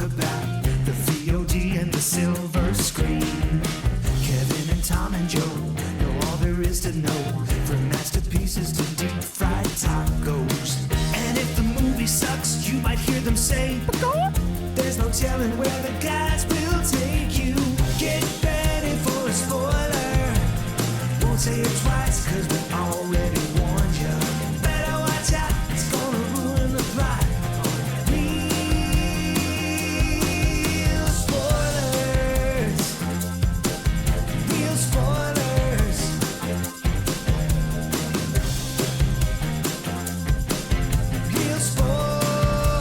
the back, the VOD and the silver screen. Kevin and Tom and Joe know all there is to know, from masterpieces to deep fried tacos. And if the movie sucks, you might hear them say, there's no telling where the guys will take you. Get ready for a spoiler. Won't say it twice, cause we already warned you. Better watch out, it's gonna ruin the plot. Real spoilers. Real spoilers. Real spoilers.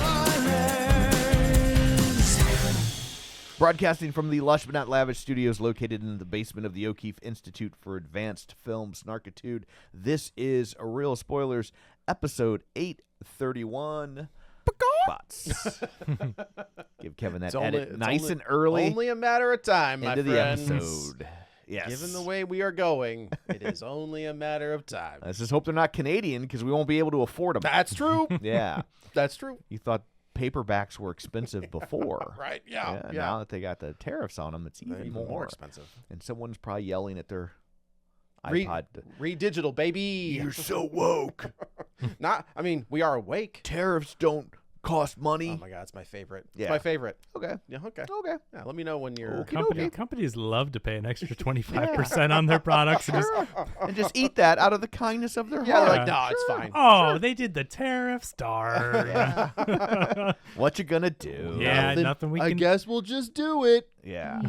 Broadcasting from the lush but not lavish studios located in the basement of the O'Keefe Institute for Advanced Film Snarkitude, this is a Real Spoilers, episode 831. Bots. Give Kevin that edit nice and early. Only a matter of time, my into the friends. episode. Yes. Given the way we are going, it is only a matter of time. Let's just hope they're not Canadian because we won't be able to afford them. That's true. Yeah. That's true. You thought paperbacks were expensive before. Right, yeah. Now that they got the tariffs on them, it's even more expensive. And someone's probably yelling at their Read iPod. digital, baby. You're so woke. We are awake. Tariffs don't cost money. Oh my God, it's my favorite. Yeah. It's my favorite. Okay. Yeah, okay. Okay. Yeah, let me know when you're... Companies love to pay an extra 25% on their products. And just, And just eat that out of the kindness of their Yeah, heart. they're like, no, it's fine. oh, they did the tariffs, darn. What you gonna do? Yeah, nothing we I can... guess we'll just do it. Yeah.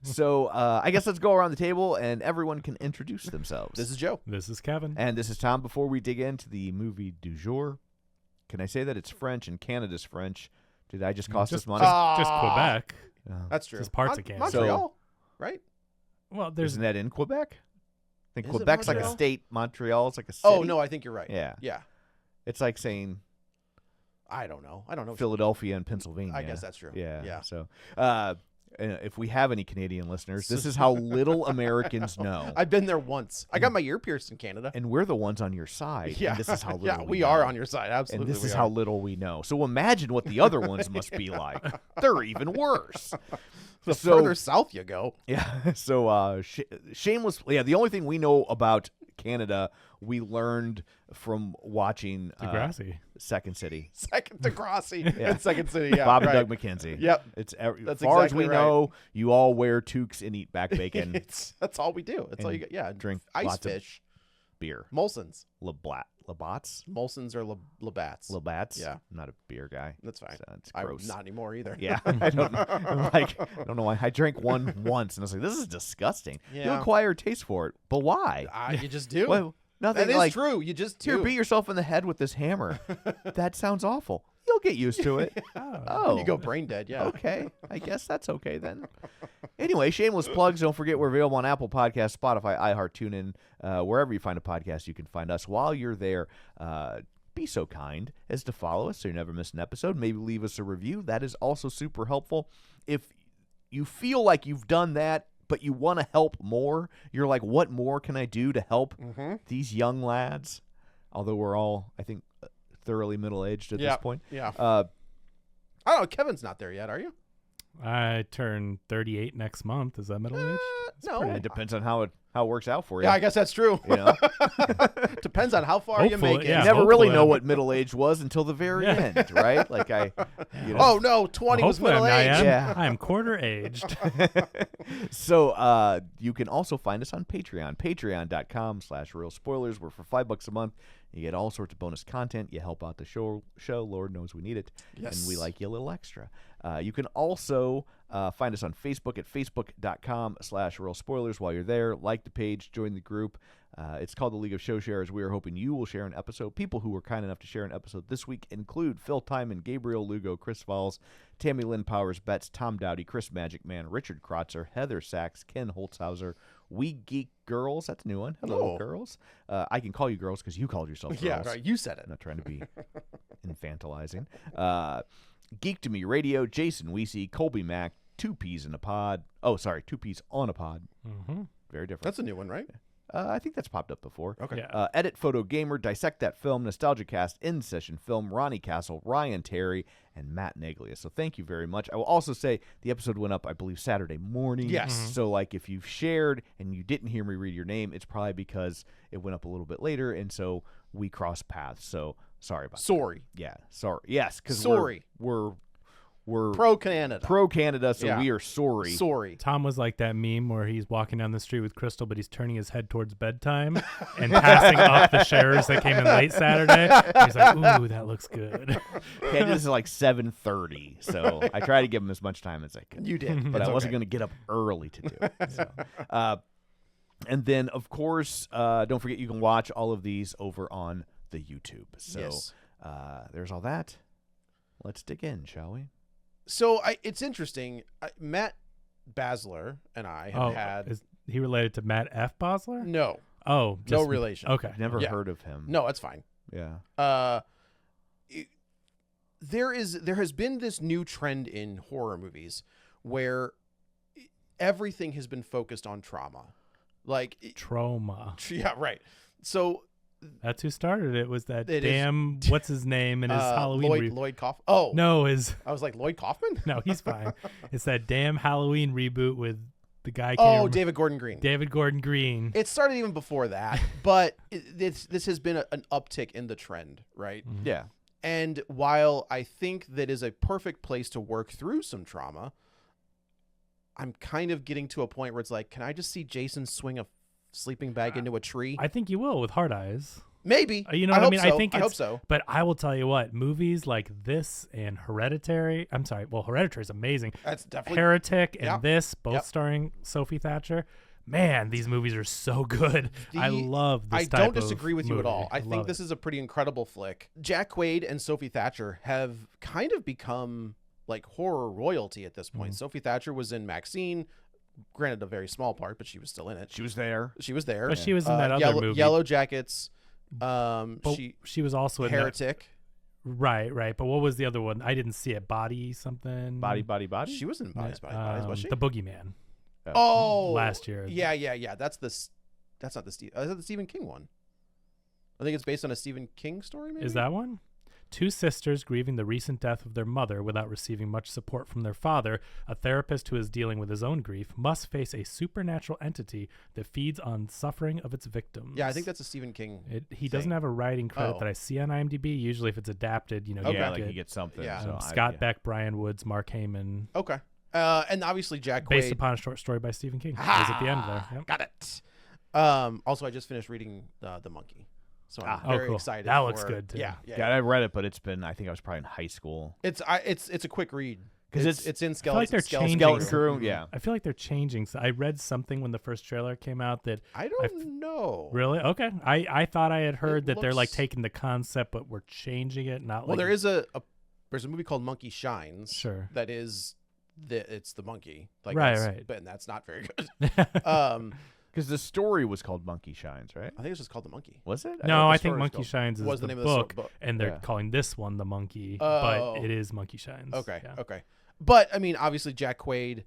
So I guess let's go around the table and everyone can introduce themselves. This is Joe. This is Kevin. And this is Tom. Before we dig into the movie du jour, can I say that it's French and Canada's French? Did I just cost us money? Just Quebec. That's true. Just parts of Canada. Montreal, right? Well, there's... Isn't that in Quebec? I think Is it Quebec's like a Montreal? state. Montreal's like a city. Oh, no, I think you're right. Yeah. Yeah. It's like saying I don't know. Philadelphia and Pennsylvania. I guess that's true. Yeah. Yeah. So if we have any Canadian listeners, this is how little Americans know. I've been there once. I got my ear pierced in Canada. And we're the ones on your side. Yeah. And this is how little yeah, we know. are on your side. Absolutely. And this we is are. how little we know. So imagine what the other ones must be like. They're even worse. The further south you go. Yeah. So Shameless. Yeah. The only thing we know about Canada, we learned from watching Degrassi. Second City. Second Degrassi and Second City. Yeah. Bob right. and Doug McKenzie. Yep. It's That's as far as exactly we right. know, you all wear toques and eat back bacon. That's all we do. That's all you get. Yeah. Drink ice lots of fish. beer. Molson's. Labats? Molson's or Labatt's. Labats? Yeah. I'm not a beer guy. That's fine. So it's gross. I'm not anymore either. Yeah, I don't know. I don't know why. I drank one once, and I was like, "This is disgusting." You Yeah. acquire a taste for it, but why? You just do. Well, nothing that is like true. You just do. here, beat yourself in the head with this hammer. That sounds awful. You'll get used to it. Oh, You go brain dead. Yeah. okay. I guess that's okay then. Anyway, shameless plugs. Don't forget we're available on Apple Podcasts, Spotify, iHeart, TuneIn, wherever you find a podcast. You can find us. While you're there, be so kind as to follow us so you never miss an episode. Maybe leave us a review. That is also super helpful. If you feel like you've done that, but you want to help more, you're like, what more can I do to help these young lads? Although we're all, I think, thoroughly middle-aged at this point. Yeah. I don't know. Kevin's not there yet, are you? I turn 38 next month. Is that middle age? No. It depends on how it works out for you. Yeah, I guess that's true. You know? Depends on how far you Hopefully, make it. yeah. You never really hopefully know I'm- what middle age was until the very end, right? Like you know. Oh no, 20 was Hopefully middle I age. am. Yeah. I am quarter aged. So you can also find us on Patreon, patreon.com/real spoilers, where for $5 a month you get all sorts of bonus content. You help out the show. Lord knows we need it. Yes. And we like you a little extra. You can also find us on Facebook at facebook.com/real spoilers. While you're there, like the page, join the group. It's called the League of Show Sharers. We are hoping you will share an episode. People who were kind enough to share an episode this week include Phil Timon, Gabriel Lugo, Chris Falls, Tammy Lynn Powers, Betts, Tom Dowdy, Chris Magic Man, Richard Krotzer, Heather Sachs, Ken Holtzhauser, We Geek Girls. That's a new one. Hello, Oh. girls. I can call you girls because you called yourself girls. Yeah, right. You said it. I'm not trying to be infantilizing. Geek to Me Radio, Jason Weesey, Colby Mack, Two Peas in a Pod. Oh, sorry, Two Peas on a Pod. Mm-hmm. Very different. That's a new one, right? I think that's popped up before. Okay. Yeah. Edit Photo Gamer, Dissect That Film, Nostalgia Cast, In Session Film, Ronnie Castle, Ryan Terry, and Matt Neglia. So thank you very much. I will also say the episode went up, I believe, Saturday morning. Yes. So like if you've shared and you didn't hear me read your name, it's probably because it went up a little bit later, and so we crossed paths. So sorry about that. Sorry. Yeah, sorry. Yes, because Sorry. we're Pro Canada. pro Canada, so Yeah. we are sorry. Sorry. Tom was like that meme where he's walking down the street with Crystal, but he's turning his head towards bedtime and passing up the shares that came in late Saturday. And he's like, "Ooh, that looks good." Okay, this is like 7:30, so I try to give him as much time as I could. You did. But It's I wasn't okay. going to get up early to do it. So. And then, of course, don't forget you can watch all of these over on the YouTube. So Yes. there's all that. Let's dig in, shall we? So it's interesting. Matt Basler and I have had is he related to Matt F. Bosler? no Oh, no just, relation. Okay. Never Yeah. heard of him. No, it's fine. Yeah. There has been this new trend in horror movies where everything has been focused on trauma. Like Trauma. yeah, right. So That's who started it. Was that It is- damn what's his name in his Halloween? Lloyd Kaufman. Oh No, his I was like Lloyd Kaufman. no, he's fine. It's that damn Halloween reboot with the guy. Oh, David Gordon Green. David Gordon Green. It started even before that, but this has been an uptick in the trend, right? Yeah. And while I think that is a perfect place to work through some trauma, I'm kind of getting to a point where it's like, can I just see Jason swing a sleeping bag into a tree? I think you will with Hard Eyes. Maybe. You know what I hope mean? So. I think I hope it's- so. But I will tell you what, movies like this and Hereditary. I'm sorry. Well, Hereditary is amazing. That's definitely Heretic and Yep. this, both Yep. starring Sophie Thatcher. Man, these movies are so good. I love this I type don't of disagree with you at movie. all. I think love this it. is a pretty incredible flick. Jack Quaid and Sophie Thatcher have kind of become like horror royalty at this point. Sophie Thatcher was in Maxine, granted a very small part, but she was still in it. She was there. She was there. But she was in that other movie. Yellow Jackets. But she was also in that, Heretic. right. But what was the other one? I didn't see it. Body something. Body. She was in Bodies, was she? The Boogeyman. Oh, last year. Yeah. That's not the Steve. Is that the Stephen King one? I think it's based on a Stephen King story. Maybe Is that one? Two sisters grieving the recent death of their mother without receiving much support from their father, a therapist who is dealing with his own grief, must face a supernatural entity that feeds on suffering of its victims. Yeah, I think that's a Stephen King. He doesn't have a writing credit Oh. that I see on IMDb. Usually, if it's adapted, you Okay. Yeah, get like you get something. Yeah. So Scott Beck, Brian Woods, Mark Heyman, Okay. And obviously Jack based Quaid. upon a short story by Stephen King. It was at the end there. Yep. Got it. Also, I just finished reading The Monkey, so I'm Oh, very cool. excited. That looks for- good, too. Yeah. Yeah, I read it, but it's been. I think I was probably in high school. It's a quick read 'Cause it's in feel like they're Skeleton changing Skeleton Crew. Yeah. I feel like they're changing. So I read something when the first trailer came out that I don't know. really okay. I thought I had heard that they're like looks- taking the concept, but we're changing it. Not Well, like there's a movie called Monkey Shines. Sure. That is it's the monkey. Like Right, that's- right. But and that's not very good. Because the story was called Monkey Shines, right? I think it's just called The Monkey. Was it? No, thought I the think story was Monkey called- Shines is Was the the name of the book, book. and they're Yeah. calling this one the Monkey, Oh. but it is Monkey Shines. Okay. Yeah. Okay. But I mean, obviously Jack Quaid,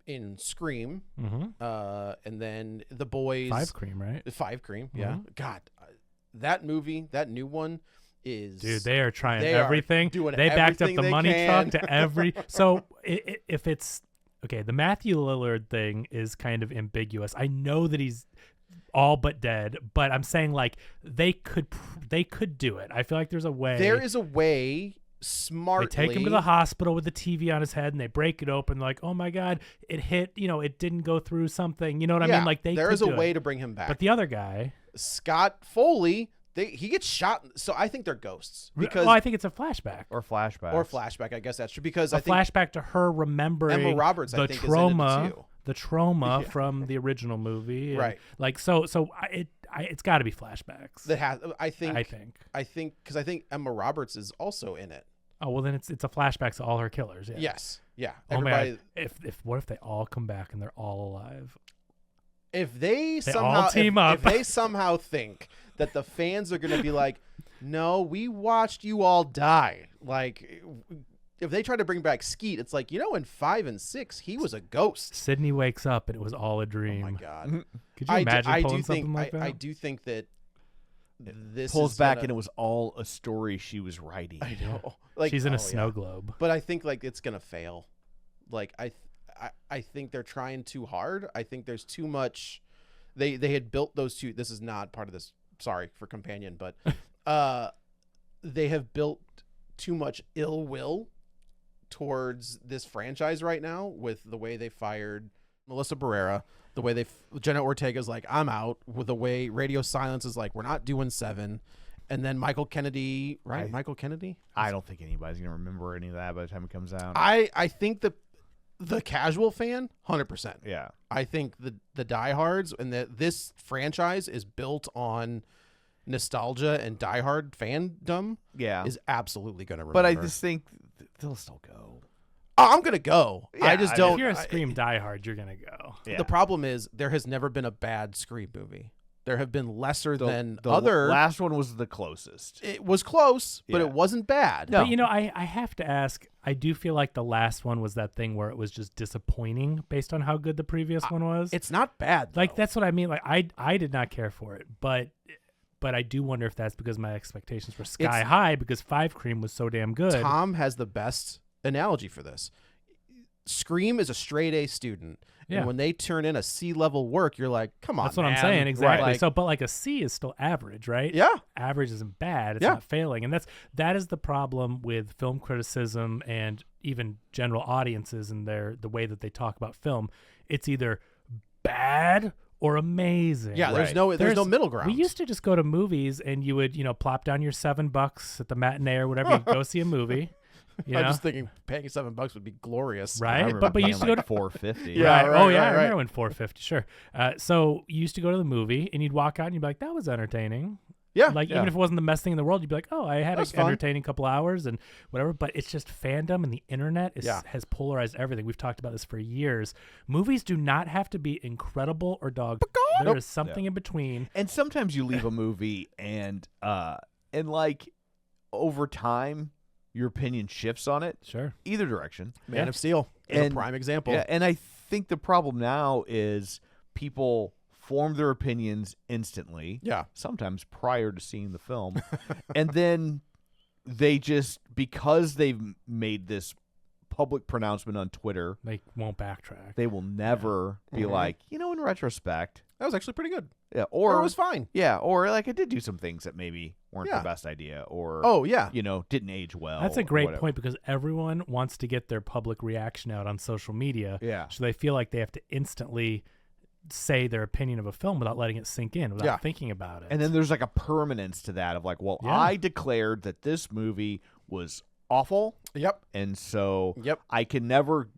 in Scream, Mm-hmm. and then The Boys. Five Cream, right? Five Cream. Yeah. Mhm. God, that movie, that new one is. Dude, they are trying They are everything. doing They backed up everything the they money can. truck to every. So if it's okay, the Matthew Lillard thing is kind of ambiguous. I know that he's all but dead, but I'm saying like they could do it. I feel like there's a way. There is a way. They Smartly. take him to the hospital with the TV on his head, and they break it open. Like, oh my God, it hit. It didn't go through something. You know what I mean? Like there could is a do way it. to bring him back. But the other guy, Scott Foley, he gets shot. So I think they're ghosts because I think it's a flashback. Or flashback. or flashback. I guess that's true because A I think flashback to her remembering Emma Roberts, I the think, is in it trauma, too. the trauma from the original movie, and, Right. Like it's got to be flashbacks. that has. I think because I think Emma Roberts is also in it. Oh well, then it's a flashback to all her killers. Yeah. Yes. Yeah. Oh Everybody. man, if what if they all come back and they're all alive? If they all somehow team if, up. if they somehow think that the fans are going to be like, no, we watched you all die. Like, if they try to bring back Skeet, it's like, in 5 and 6, he was a ghost. Sydney wakes up and it was all a dream. Oh my God. Could you imagine I pulling do something think like that? I do think that this Pulls is back, gonna- and it was all a story she was writing. I know. Like, She's in a oh, snow yeah. globe. But I think like it's gonna fail. Like I think they're trying too hard. I think there's too much. They had built those two. This is not part of this. Sorry for companion, but they have built too much ill will towards this franchise right now with the way they fired Melissa Barrera, the way Jenna Ortega's like, I'm out, with the way Radio Silence is like, we're not doing 7. And then Michael Kennedy, right? Michael Kennedy? I don't think anybody's gonna remember any of that by the time it comes out. I think the casual fan, 100%. Yeah. I think the diehards and this franchise is built on nostalgia and diehard fandom. Yeah. Is absolutely going to remember. But I just think they'll still go. Oh, I'm going to go. Yeah, I just I don't. If you're a Scream diehard, you're gonna go. Yeah. The problem is there has never been a bad Scream movie. There have been lesser than the other. last one was the closest. It was close, but Yeah. it wasn't bad. No. But I have to ask. I do feel like the last one was that thing where it was just disappointing based on how good the previous one was. It's not bad. Like though. that's what I mean. Like I did not care for it, but I do wonder if that's because my expectations were sky It's- high because 5 Cream was so damn good. Tom has the best analogy for this. Scream is a straight A student. Yeah. And when they turn in a C level work, you're like, come on. That's what I'm man. saying, exactly. Right. So, but like a C is still average, right? Yeah. Average isn't bad. It's Yeah. not failing, and that is the problem with film criticism and even general audiences and the way that they talk about film. It's either bad or amazing. Yeah, there's Right. no middle ground. We used to just go to movies and you would, plop down your $7 at the matinee or whatever, you go see a movie. You I'm know? just thinking paying $7 would be glorious. Right? I remember But you paying used to go like to $4.50. Yeah, right. right, Oh yeah, right, I remember right. when 450. Sure. So you used to go to the movie and you'd walk out and you'd be like, "That was entertaining." Yeah. Like Yeah. even if it wasn't the best thing in the world, you'd be like, "Oh, I had an That's fun. entertaining couple hours and whatever." But it's just fandom and the internet Yeah. has polarized everything. We've talked about this for years. Movies do not have to be incredible or dog. There is something in between. And sometimes you leave a movie and like over time your opinion shifts on it Sure. either direction. Man of Steel is And- a prime example. Yeah, and I think the problem now is people form their opinions instantly. Yeah. Sometimes prior to seeing the film. And then they just, because they've made this public pronouncement on Twitter, They won't backtrack. they will never be like, in retrospect. That was actually pretty good. Yeah. Or Or it was fine. yeah, or like I did do some things that maybe weren't Yeah. the best idea, or Oh, yeah. didn't age well. That's a or great whatever. point because everyone wants to get their public reaction out on social media. Yeah. So they feel like they have to instantly say their opinion of a film without letting it sink in, without Yeah. thinking about it. And then there's like a permanence to that of like, well, Yeah. I declared that this movie was awful, Yep. and so Yep. I can never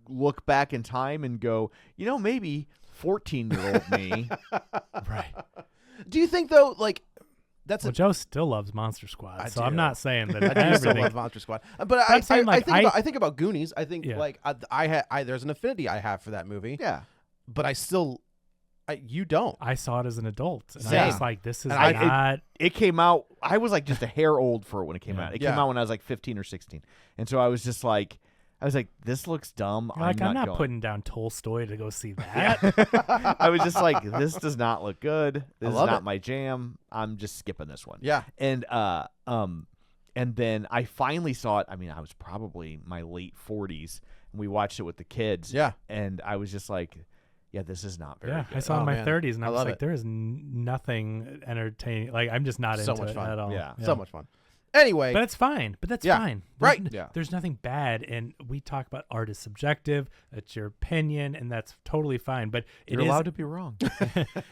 look back in time and go, maybe 14-year-old me. right. Do you think though, like, that's Well, a Joe still loves Monster Squad, I so I'm do. not saying that I do still everything. love Monster Squad, but I'm saying, like, I think about Goonies. I think Yeah. like there's an affinity I have for that movie. Yeah. But you don't. I saw it as an adult, and Same. I was like, "This is And not." It came out, I was like just a hair old for it when it came Yeah. out. It Yeah. came out when I was like 15 or 16. And so I was just like, this looks dumb. You're like, I'm not going. putting down Tolstoy to go see that. I was just like, this does not look good. This is love not it. my jam. I'm just skipping this one. Yeah. And then I finally saw it. I mean, I was probably my late 40s, and we watched it with the kids. Yeah. And I was just like, yeah, this is not very Yeah, good. I saw it Oh, in my man. 30s, and I I was love like, it. there is nothing entertaining. Like, I'm just not So into much it fun. at all. Yeah. So much fun. Anyway, But it's fine. But that's Yeah. fine. Right. Yeah. There's nothing bad, and we talk about art is subjective. That's your opinion, and that's totally fine. But You're allowed to be wrong.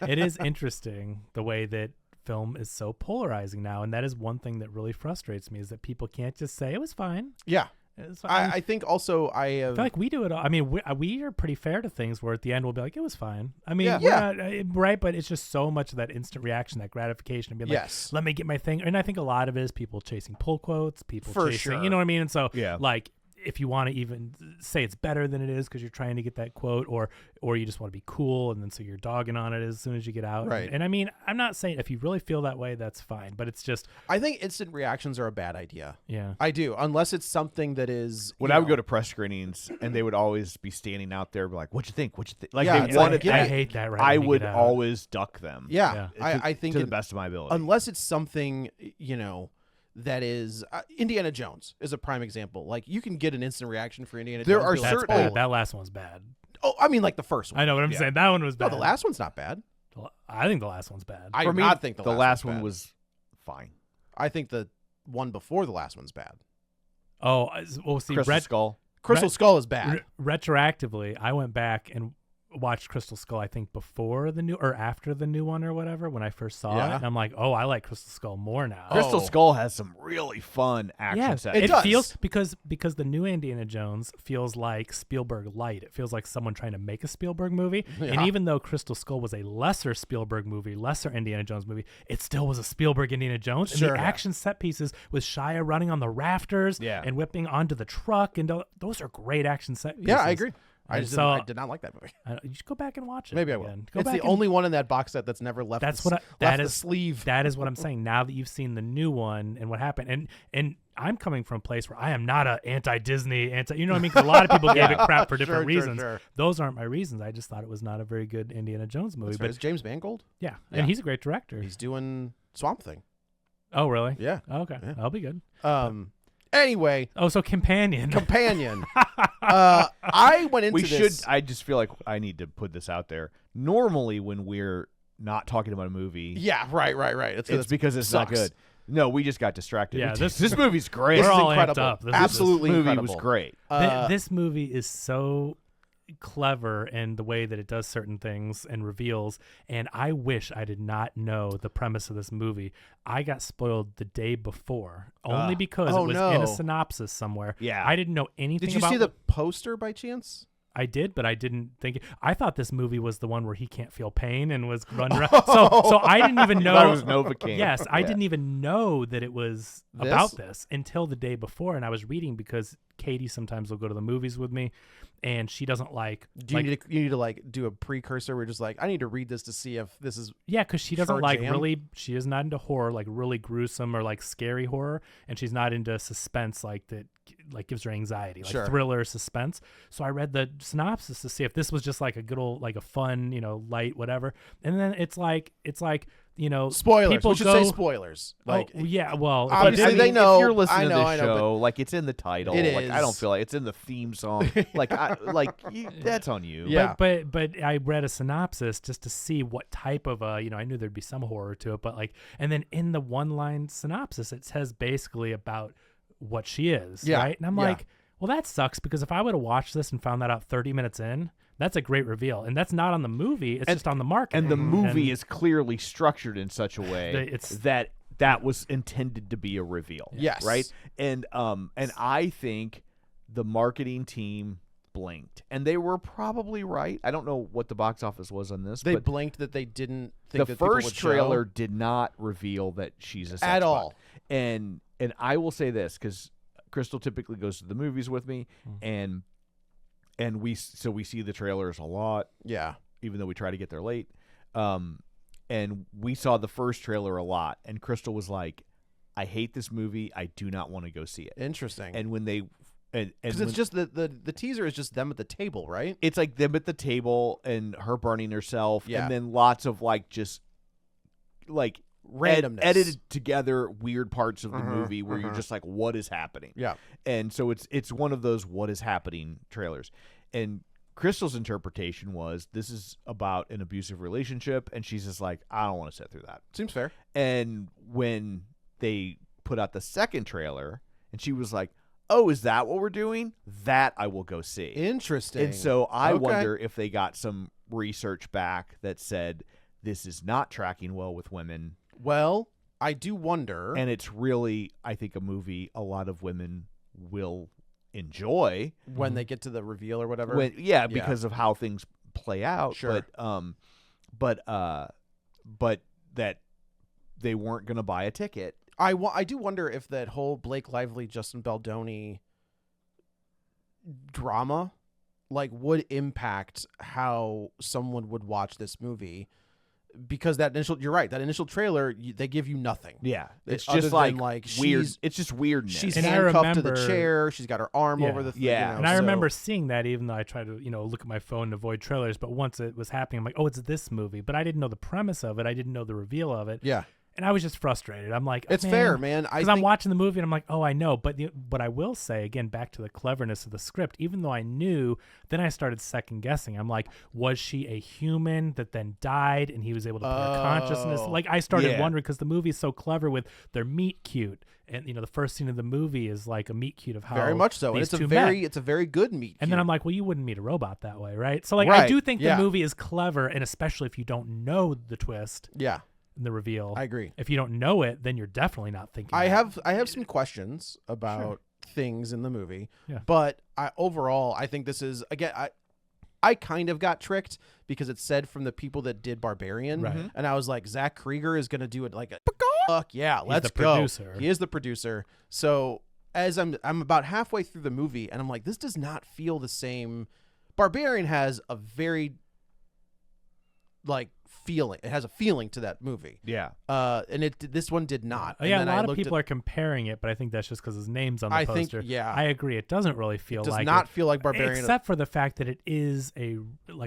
it is interesting the way that film is so polarizing now, and that is one thing that really frustrates me is that people can't just say it was fine. yeah. It was fine. I think also I I feel like we do it all. I mean, we are pretty fair to things where at the end we'll be like, it was fine. I mean, Yeah. we're Yeah. not, right? But it's just so much of that instant reaction, that gratification, and being like, Yes. let me get my thing. And I think a lot of it is people chasing pull quotes, people For chasing, sure. you know what I mean? And so, Yeah. like, if you want to even say it's better than it is because you're trying to get that quote, or you just want to be cool, and then so you're dogging on it as soon as you get out. Right. And I mean, I'm not saying if you really feel that way, that's fine, but it's just, I think instant reactions are a bad idea. yeah. I do, unless it's something that is. When I would go to press screenings, and they would always be standing out there, be like, "What'd you think? What'd you think?" Like Yeah, they it's wanted. like, I yeah, hate that. Right. I when you would get out. always duck them. Yeah, Yeah. I think to the it- best of my ability. unless it's something that is Indiana Jones is a prime example. Like you can get an instant reaction for Indiana There Jones. are be like, That's certain- bad. That last one's bad. Oh, I mean like the first one. I know what I'm Yeah. saying. That one was No, bad. the last one's not bad. I think the last one's bad. I For do me, not think the last one's one bad. was fine. I think the one before the last one's bad. Oh, well, see, Crystal Skull. Crystal Skull is bad. retroactively, I went back and watched Crystal Skull, I think before the new or after the new one or whatever, when I first saw Yeah. it. And I'm like, oh, I like Crystal Skull more now. Crystal Oh. Skull has some really fun action Yeah, sets. It it does. feels because the new Indiana Jones feels like Spielberg light. It feels like someone trying to make a Spielberg movie. Yeah. And even though Crystal Skull was a lesser Spielberg movie, lesser Indiana Jones movie, it still was a Spielberg Indiana Jones. And Sure. the Yeah. action set pieces with Shia running on the rafters Yeah. and whipping onto the truck, and those are great action set pieces. Yeah, I agree. I And just so- I did not like that movie. You should go back and watch it. Maybe I will. again. Go It's back the and- only one in that box set that's never left. That's the, what left that the is- sleeve. That is what I'm saying. Now that you've seen the new one and what happened, and I'm coming from a place where I am not a anti-Disney, you know what I mean? 'Cause a lot of people gave it crap for different Sure, reasons. sure. Those aren't my reasons. I just thought it was not a very good Indiana Jones movie. That's But right. It's James Mangold. yeah, Yeah. and he's a great director. He's doing Swamp Thing. Oh, really? Yeah. Oh, okay, Yeah. that'll be good. Anyway, Oh, so Companion. Companion. I went into we this. should. I just feel like I need to put this out there. Normally, when we're not talking about a movie, Yeah, right. it's because it's not sucks. good. No, we just got distracted. Yeah, this movie's great. We're This is all amped incredible. up. This is- Absolutely This movie incredible. was great. This movie is so clever in the way that it does certain things and reveals, and I wish I did not know the premise of this movie. I got spoiled the day before only because Oh, it was in a no. synopsis somewhere. Yeah. I didn't know anything Did you about see the poster by chance? I did, but I didn't think I thought this movie was the one where he can't feel pain and was running around. So I didn't even know Thought it was Novocaine. Yes, I Yeah. didn't even know that it was This? about this until the day before, and I was reading because Katie sometimes will go to the movies with me, and she doesn't like. Do you need to like do a precursor? Where just like I need to read this to see if this is Yeah, because she doesn't Her like jam? really. She is not into horror, like really gruesome or like scary horror, and she's not into suspense like that, like gives her anxiety, like Sure. thriller suspense. So I read the synopsis to see if this was just like a good old, like a fun, light whatever. And then it's like spoilers. People We should go, say spoilers. Like oh, yeah, well, if you Obviously, didn't- they know. If you're listening I know, to the show, like it's in the title. It Like I don't is. feel like it's in the theme song. That's on you. Yeah. But I read a synopsis just to see what type of I knew there'd be some horror to it, but and then in the one line synopsis it says basically about what she is, Yeah, right? And I'm yeah. like, well, that sucks because if I would have watched this and found that out 30 minutes in, that's a great reveal, and that's not on the movie; it's just on the market. And the movie And is clearly structured in such a way It's- that was intended to be a reveal. Yes. Right? And I think the marketing team blinked. And they were probably right. I don't know what the box office was on this, they but blinked that they didn't think the that people would first show. trailer did not reveal that she's a sex At bot. all. And I will say this cuz Crystal typically goes to the movies with me and we see the trailers a lot, Yeah. even though we try to get there late. And we saw the first trailer a lot, and Crystal was like, I hate this movie. I do not want to go see it. Interesting. And when they and Because when- it's just the teaser is just them at the table, right? it's like them at the table and her burning herself, Yeah. and then lots of just Randomness. edited together weird parts of the movie where you're just like, what is happening? Yeah. And so it's one of those what is happening trailers. And Crystal's interpretation was this is about an abusive relationship, and she's just like, I don't want to sit through that. Seems fair. And when they put out the second trailer, and she was like, oh, is that what we're doing? That I will go see. Interesting. And so I Okay. wonder if they got some research back that said this is not tracking well with women. Well, I do wonder. And it's really, I think, a movie a lot of women will enjoy. when they get to the reveal or whatever. Yeah, because of how things play out. Sure. But that they weren't going to buy a ticket. I do wonder if that whole Blake Lively, Justin Baldoni drama like would impact how someone would watch this movie, because you're right, that initial trailer, they give you nothing. Yeah, it's Other just than, like weird. It's just weirdness. She's And I handcuffed to the remember- chair. She's got her arm Yeah. over the thing. Yeah. You know, And I so- remember seeing that, even though I tried to, look at my phone and avoid trailers. But once it was happening, I'm like, oh, it's this movie. But I didn't know the premise of it. I didn't know the reveal of it. Yeah, And I was just frustrated. I'm like, it's fair, man. Because I'm watching the movie and I'm like, oh, I know. But what I will say, again, back to the cleverness of the script, even though I knew, then I started second guessing. I'm like, was she a human that then died and he was able to put her consciousness? Like, I started wondering, because the movie's so clever with their meet cute. And, the first scene of the movie is like a meet cute of how very much so. And these it's two met. it's a very good meet. And then I'm like, well, you wouldn't meet a robot that way, right? So, like, Right, I do think yeah. the movie is clever, and especially if you don't know the twist yeah, and the reveal. I agree. If you don't know it, then you're definitely not thinking. I that. have some questions about things in the movie, Yeah. but overall, I think this is, again, I kind of got tricked because it said from the people that did Barbarian, Right. and I was like, Zach Krieger is going to do it like a fuck yeah, let's the go. producer. He is the producer. So as I'm about halfway through the movie, and I'm like, this does not feel the same. Barbarian has a very like feeling. It has a feeling to that movie. Yeah. And this one did not. Yeah, a And then I lot of looked people at- are comparing it, but I think that's just because his name's on the I think, poster. yeah. I agree. It doesn't really feel does like not it, feel like Barbarian. except for the fact that it is a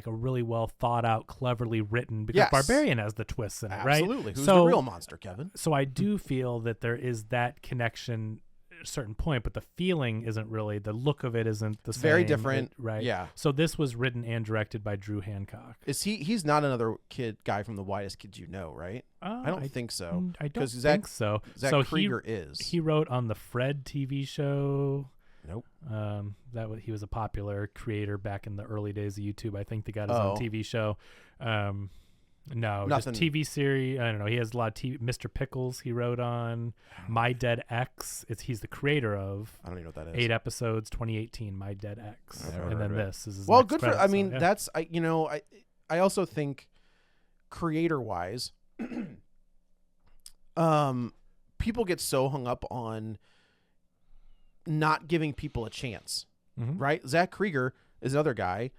really well thought out, cleverly written. Because Yes. Barbarian has the twists in it, right? Absolutely. Who's so, the real monster, Kevin? So I do feel that there is that connection at a certain point, but the feeling isn't really. The look of it isn't the same. Very different. right? Yeah. So this was written and directed by Drew Hancock. Is he's not another guy from The Widest Kids You Know, right? Oh, I don't think so. I don't 'Cause Zach- think so. Zach so Krieger is. He wrote on the Fred TV show. Nope. He was a popular creator back in the early days of YouTube. I think they got his Oh. own TV show. No, Nothing. just TV series. I don't know. He has a lot of TV. Mr. Pickles he wrote on. My Dead X. He's the creator of. I don't even know what that is. 8 episodes, 2018. My Dead X, I've never and heard then of it. this is his Well, next good for. credit, I so, mean, yeah. that's I also think creator wise, people get so hung up on not giving people a chance, Mhm. right? Zach Krieger is another guy.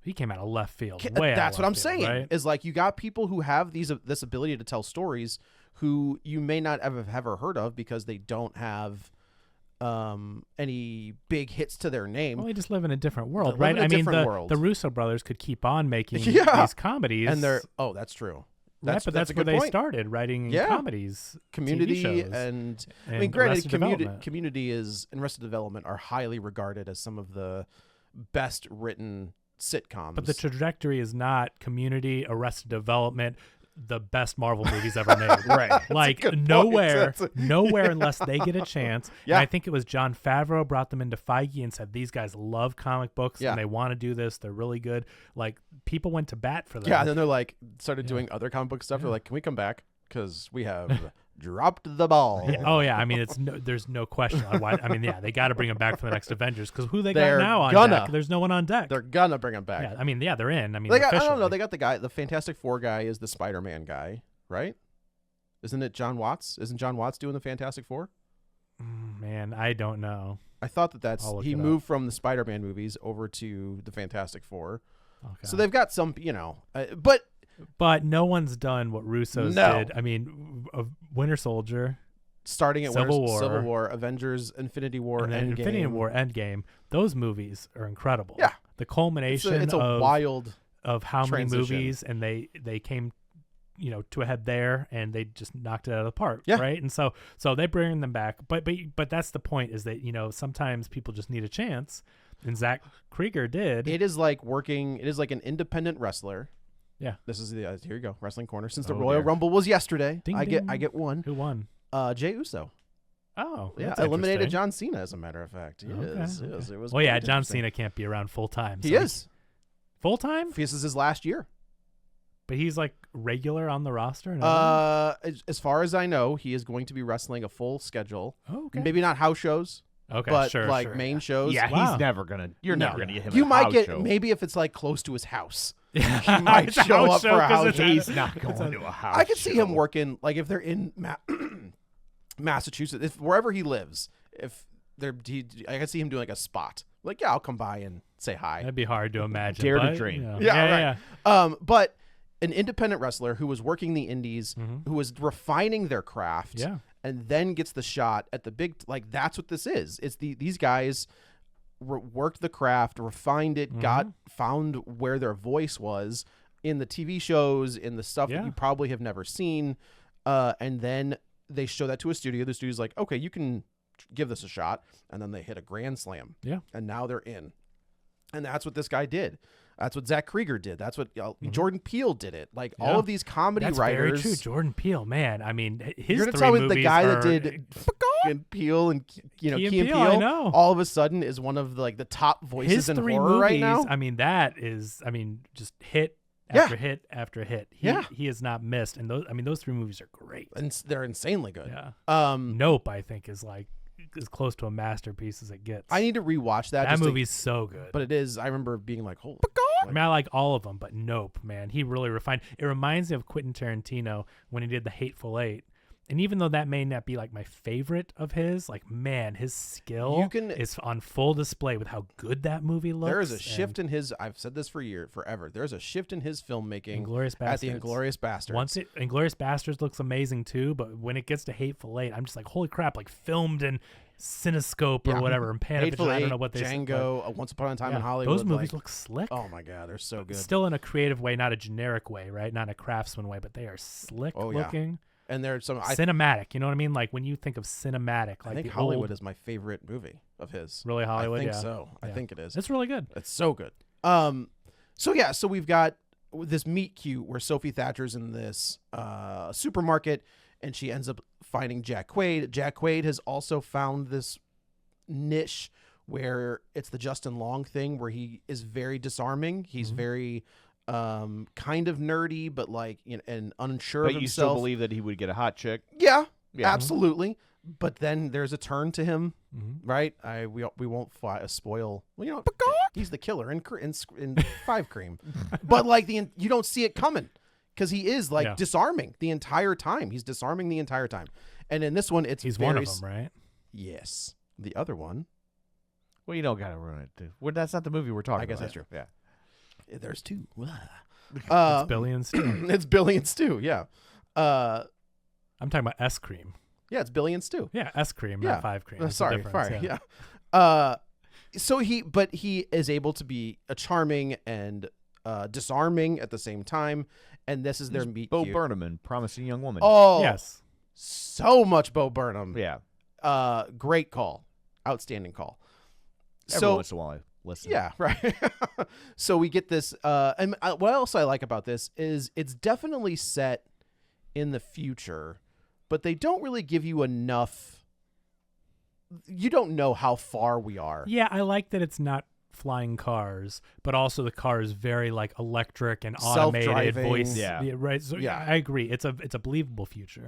He came out of left field. Way out of That's what left I'm field, saying. right? Is like you got people who have this ability to tell stories who you may not have ever heard of because they don't have any big hits to their name. Well, they just live in a different world, live right? in a I mean, different the world. Russo brothers could keep on making Yeah. these comedies, And they're that's true. right, but that's a where good they point. started writing Yeah. comedies, Community TV shows, and I mean, and granted, Arrested Development. Community and Arrested Development are highly regarded as some of the best written sitcoms. But the trajectory is not Community, Arrested Development, the best Marvel movies ever made. Right. Like good point. nowhere, That's nowhere unless they get a chance. Yeah. And I think it was John Favreau brought them into Feige and said, these guys love comic books Yeah. and they want to do this. They're really good. Like people went to bat for them. Yeah, and then they're like started Yeah. doing other comic book stuff. Yeah. They're like, can we come back? Because we have dropped the ball. Yeah. Oh yeah, I mean there's no question. I mean, yeah, they got to bring them back for the next Avengers because who they They're got now on gonna. deck? There's no one on deck. They're gonna bring him back. Yeah, I mean, yeah, they're in. I mean, They got, I don't know. officially. They got the guy. The Fantastic Four guy is the Spider-Man guy, right? Isn't it John Watts? Isn't John Watts doing the Fantastic Four? Man, I don't know. I thought that's I'll look he it up. moved from the Spider-Man movies over to the Fantastic Four. Okay. So they've got some, but But no one's done what Russo's No. did. I mean, Winter Soldier, starting at Civil Civil War. War, Avengers, Infinity War, and then Endgame. Infinity War, Endgame. Those movies are incredible. Yeah. The It's culmination a of wild. of how transition. many movies, and they came, to a head there, and they just knocked it out of the park. Yeah. Right. And so they bring them back. But that's the point, is that sometimes people just need a chance, and Zach Krieger did. It is like working. It is like an independent wrestler. Yeah. This is the here you go, Wrestling Corner. Since the Oh, Royal dear. Rumble was yesterday, Ding, I ding. get one. Who won? Jey Uso. Oh, Yeah, that's eliminated interesting. John Cena, as a matter of fact. Okay, Yes, okay. yes, it was. Well, yeah, quite John interesting. Cena can't be around full time. He is. Full time, This is his last year. but he's like regular on the roster. And everything? As far as I know, he is going to be wrestling a full schedule. Oh, okay. Maybe not house shows, Okay, but sure, like sure. main shows. Yeah, Wow. he's never gonna. You're No. never gonna get him. You a might house get show. maybe if it's like close to his house. Yeah. He might It's a show house up for a 'cause house it's show. He's not going a- to a house. I could see him show. working like if they're in Massachusetts, if wherever he lives, if they're, I could see him doing like a spot, Like, yeah, I'll come by and say hi. That'd be hard to imagine. Dare to but, dream. you know. Yeah, right. But an independent wrestler who was working the indies, who was refining their craft, Yeah. and then gets the shot at the big, like, that's what this is. It's these guys worked the craft, refined it, found where their voice was in the TV shows, in the stuff that you probably have never seen, and then they show that to a studio. The studio's like, okay, you can give this a shot, and then they hit a grand slam. Yeah. And now they're in. And that's what this guy did. That's what Zach Krieger did. That's what Jordan Peele did it. Like all of these comedy That's writers. very true. Jordan Peele, man. I mean, his You're gonna three tell me movies the guy are, that did and Peele and Key and Peele, I know. all of a sudden is one of the top voices his in three horror movies, right now. I mean, that is, just hit after Yeah. hit after hit. Yeah. He has not missed, and those three movies are great. And they're insanely good. Yeah. Nope, I think is like as close to a masterpiece as it gets. I need to rewatch that. that just to- movie's so good. but it is. I remember being like, holy. I mean, I like all of them, but Nope, man, he really refined. It reminds me of Quentin Tarantino when he did The Hateful Eight. And even though that may not be like my favorite of his, like, man, his skill is on full display with how good that movie looks. There is a shift in his. I've said this forever. There's a shift in his filmmaking Inglourious at the Basterds. Inglourious Bastards. Inglourious Basterds looks amazing too, but when it gets to Hateful Eight, I'm just like, holy crap! Like filmed in Cinescope or whatever, and Hateful Panavision. I don't Eight, know what they Django, Once Upon a Time in Hollywood. Those movies like, look slick. oh my god, they're so good. Still in a creative way, not a generic way, right? Not a craftsman way, but they are slick looking. And there's some. Cinematic, you know what I mean? Like when you think of cinematic, like I think the Hollywood old, is my favorite movie of his. Really Hollywood? I think Yeah. so. I Yeah. think it is. It's really good. It's so good. So we've got this meet cute where Sophie Thatcher's in this supermarket, and she ends up finding Jack Quaid. Jack Quaid has also found this niche where it's the Justin Long thing, where he is very disarming. He's very kind of nerdy, but like, and unsure of But himself. you still believe that he would get a hot chick? Yeah, Yeah. absolutely. But then there's a turn to him, Mm-hmm. right? We won't spoil. Well, you know, he's the killer in Five Cream, but like you don't see it coming because he is like disarming the entire time. He's disarming the entire time, and in this one, He's one of them, right? Yes, the other one. Well, you don't gotta ruin it, dude. Well, that's not the movie we're talking about. I guess that's true. Yeah. There's two. It's Billy and Stu. It's Billy and Stu. Yeah. I'm talking about S Cream. Yeah, it's Billy and Stu. Yeah, S Cream, Yeah. not Five Cream. There's a Sorry. difference, Yeah. So he is able to be a charming and disarming at the same time, and this is their meet Bo cute. Burnham in Promising Young Woman. Oh, Yes. so much Bo Burnham. Yeah. Great call, outstanding call. Every once in a while I listen. Yeah, right. So we get this, and what else I like about this is it's definitely set in the future, but they don't really give you enough. You don't know how far we are. Yeah, I like that it's not flying cars, but also the car is very like electric and automated Self-driving. voice. Yeah. Right. So Yeah. I agree. It's a believable future.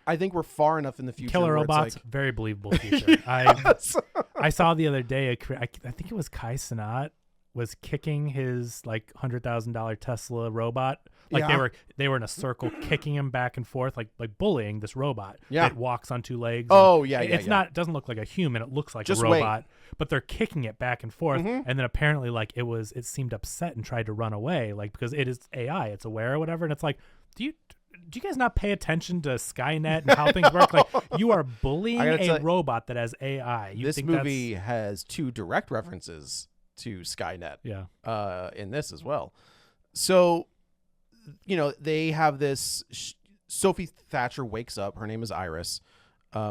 I think we're far enough in the future. Killer where it's robots, like, very believable future. I saw the other day. I think it was Kai Cenat was kicking his like $100,000 Tesla robot. Like Yeah. they were in a circle kicking him back and forth, like bullying this robot. Yeah. It walks on two legs. Oh, and yeah, yeah, It's yeah. not. It doesn't look like a human. It looks like Just a wait. robot. But they're kicking it back and forth, Mm-hmm. and then apparently like it seemed upset and tried to run away, like because it is AI, it's aware or whatever. And it's like, do you guys not pay attention to Skynet and how things work? Like you are bullying I gotta a tell- robot that has AI. You this think movie has two direct references to Skynet. Yeah. In this as well. So, they have this. Sophie Thatcher wakes up. Her name is Iris,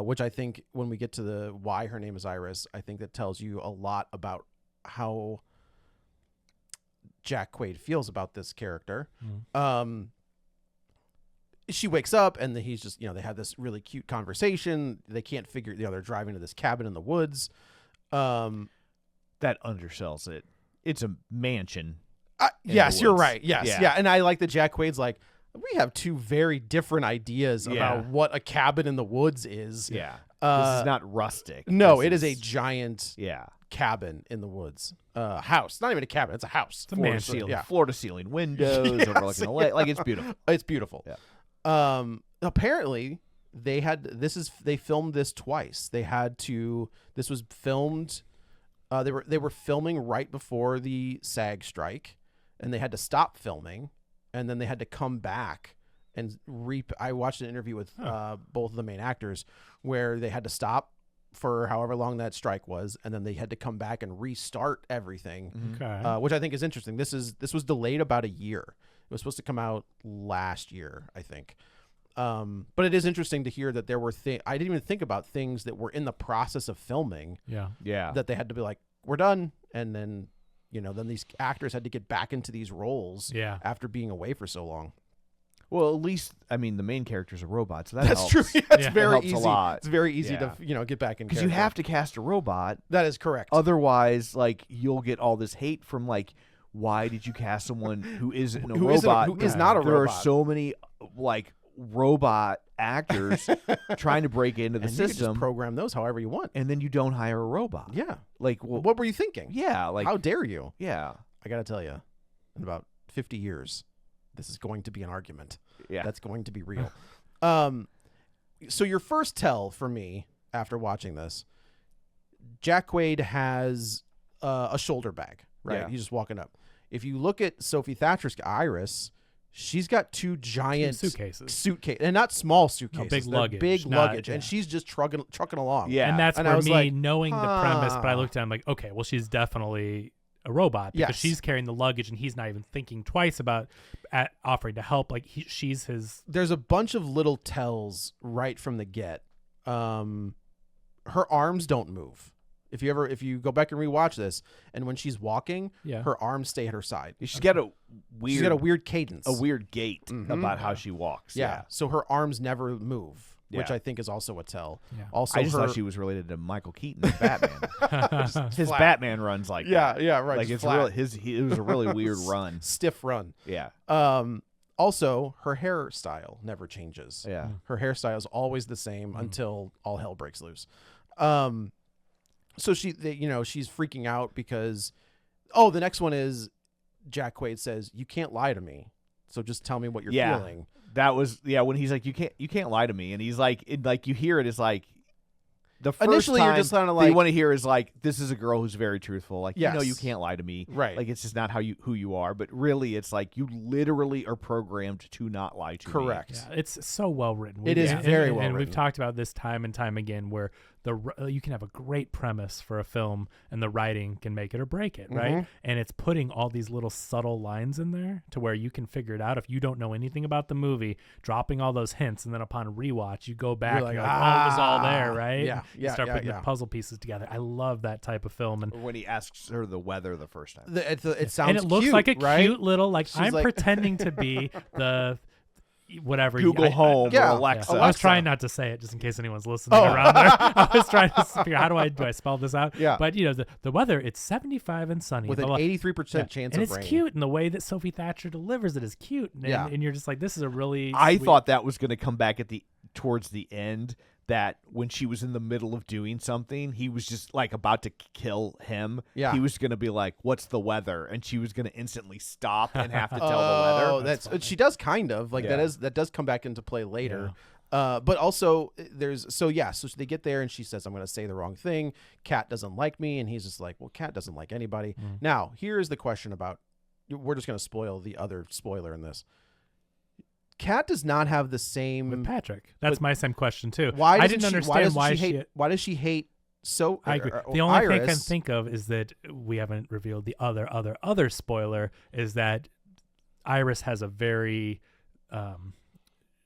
which I think when we get to the why her name is Iris, I think that tells you a lot about how Jack Quaid feels about this character. She wakes up and he's just, they have this really cute conversation. They can't figure, they're driving to this cabin in the woods. That undersells it. It's a mansion. in Yes, the you're woods. right. Yes. Yeah. Yeah. And I like that Jack Quaid's like, we have two very different ideas Yeah. about what a cabin in the woods is. Yeah. This is not rustic. No, This it is a giant Yeah. cabin in the woods. House. Not even a cabin. It's a house. a Floor to mansion. ceiling, Yeah. floor to ceiling windows overlooking the lake. Like it's beautiful. It's beautiful. Yeah. Apparently they filmed this twice. This was filmed They were filming right before the SAG strike, and they had to stop filming, and then they had to come back and I watched an interview with both of the main actors where they had to stop for however long that strike was, and then they had to come back and restart everything, Okay. which I think is interesting. This was delayed about a year. It was supposed to come out last year, I think. But it is interesting to hear that there were I didn't even think about things that were in the process of filming Yeah. that they had to be like, we're done, and then then these actors had to get back into these roles after being away for so long. Well, at least the main character's a robot, so that That's helps. true. It's That very helps easy. a lot. It's very easy Yeah. to get back in Because you character. have to cast a robot. That is correct. Otherwise, you'll get all this hate from why did you cast someone who isn't a Who isn't- robot? who is not a There robot. are so many robot actors trying to break into the and you can system, just program those however you want. and then you don't hire a robot. Yeah. Well, What were you thinking? yeah, How dare you? yeah, I got to tell you, in about 50 years, this is going to be an argument. yeah. That's going to be real. So your first tell for me after watching this, Jack Quaid has a shoulder bag, right? Yeah. He's just walking up. If you look at Sophie Thatcher's Iris, she's got two giant suitcases. And not small suitcases. big They're luggage, big not- luggage, and yeah. she's just trucking along. Yeah. And that's And I for was me like, knowing the premise, but I huh. looked at him like, okay, well, she's definitely a robot because Yes. she's carrying the luggage and he's not even thinking twice about offering to help. Like she's his. There's a bunch of little tells right from the get. Her arms don't move. If you go back and rewatch this, and when she's walking, Yeah. her arms stay at her side. She's got a weird, She's got a weird cadence. a weird gait Mhm. about how she walks. Yeah. So her arms never move, which Yeah. I think is also a tell. Yeah. Also, I just her, thought she was related to Michael Keaton in Batman. His flat. Batman runs like that. yeah, right. Like just it's flat. real. It was a really weird run. Stiff run. Yeah, Also, her hairstyle never changes. yeah. Her hairstyle is always the same until all hell breaks loose. So she's freaking out because, the next one is Jack Quaid says, "You can't lie to me, so just tell me what you're Yeah. feeling." That was when he's like, you can't lie to me, and he's like, you hear it is like. The first Initially, you're time just kinda that like- you want to hear is like, this is a girl who's very truthful. Like, you Yes. can't lie to me. Right. Like, it's just not who you are. But really, it's like you literally are programmed to not lie to me. Correct. Yeah, it's so well written. It is And- very and well we've written. talked about this time and time again, where you can have a great premise for a film, and the writing can make it or break it, right? Mhm. And it's putting all these little subtle lines in there to where you can figure it out if you don't know anything about the movie. Dropping all those hints, and then upon rewatch, you go back, like, and you're like, oh, it was all there, "Ah." right? Yeah, You start putting yeah. the puzzle pieces together. I love that type of film, and Or when he asks her the weather the first time. It sounds and it looks cute, like a right? cute little She's I'm like- pretending to be the whatever Google Home yeah. or Alexa. I was trying not to say it just in case anyone's listening around there. I was trying to figure out do I spell this out? Yeah. But the weather, it's 75 and sunny. with an blah, blah. 83% chance and of it's rain. cute, and the way that Sophie Thatcher delivers it is cute. And, Yeah. and you're just like, this is a really I sweet- thought that was going to come back towards the end, that when she was in the middle of doing something, he was just like about to kill him. Yeah. He was going to be like, "What's the weather?" And she was going to instantly stop and have to tell the Oh, weather. that's she does kind of like Yeah. that does come back into play later. But also so they get there and she says, "I'm going to say the wrong thing. Kat doesn't like me," and he's just like, "Well, Kat doesn't like anybody." Now, here's the question about. We're just going to spoil the other spoiler in this. Kat does not have the same. with Patrick. That's my same question too. Why I doesn't didn't she, understand why she hate? Why does she hate? So I agree. The only thing I can think of is that we haven't revealed the other spoiler is that Iris has a very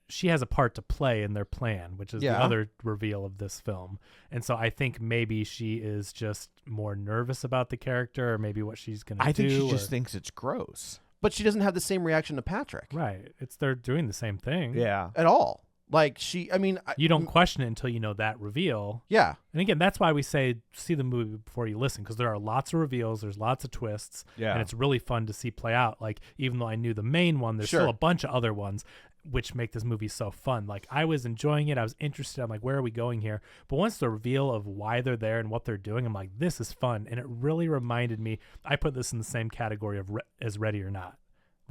she has a part to play in their plan, which is the Yeah. other reveal of this film. And so I think maybe she is just more nervous about the character, or maybe what she's going to do. I think she or- just thinks it's gross. But she doesn't have the same reaction to Patrick right. They're doing the same thing. Yeah. at all. Like You don't question it until you know that reveal. Yeah. And again, that's why we say see the movie before you listen, because there are lots of reveals, there's lots of twists, Yeah. and it's really fun to see play out. Like, even though I knew the main one, there's Sure. still a bunch of other ones which make this movie so fun. Like, I was enjoying it, I was interested, I'm like, where are we going here? But once the reveal of why they're there and what they're doing, I'm like, this is fun. And it really reminded me, I put this in the same category of as Ready or Not.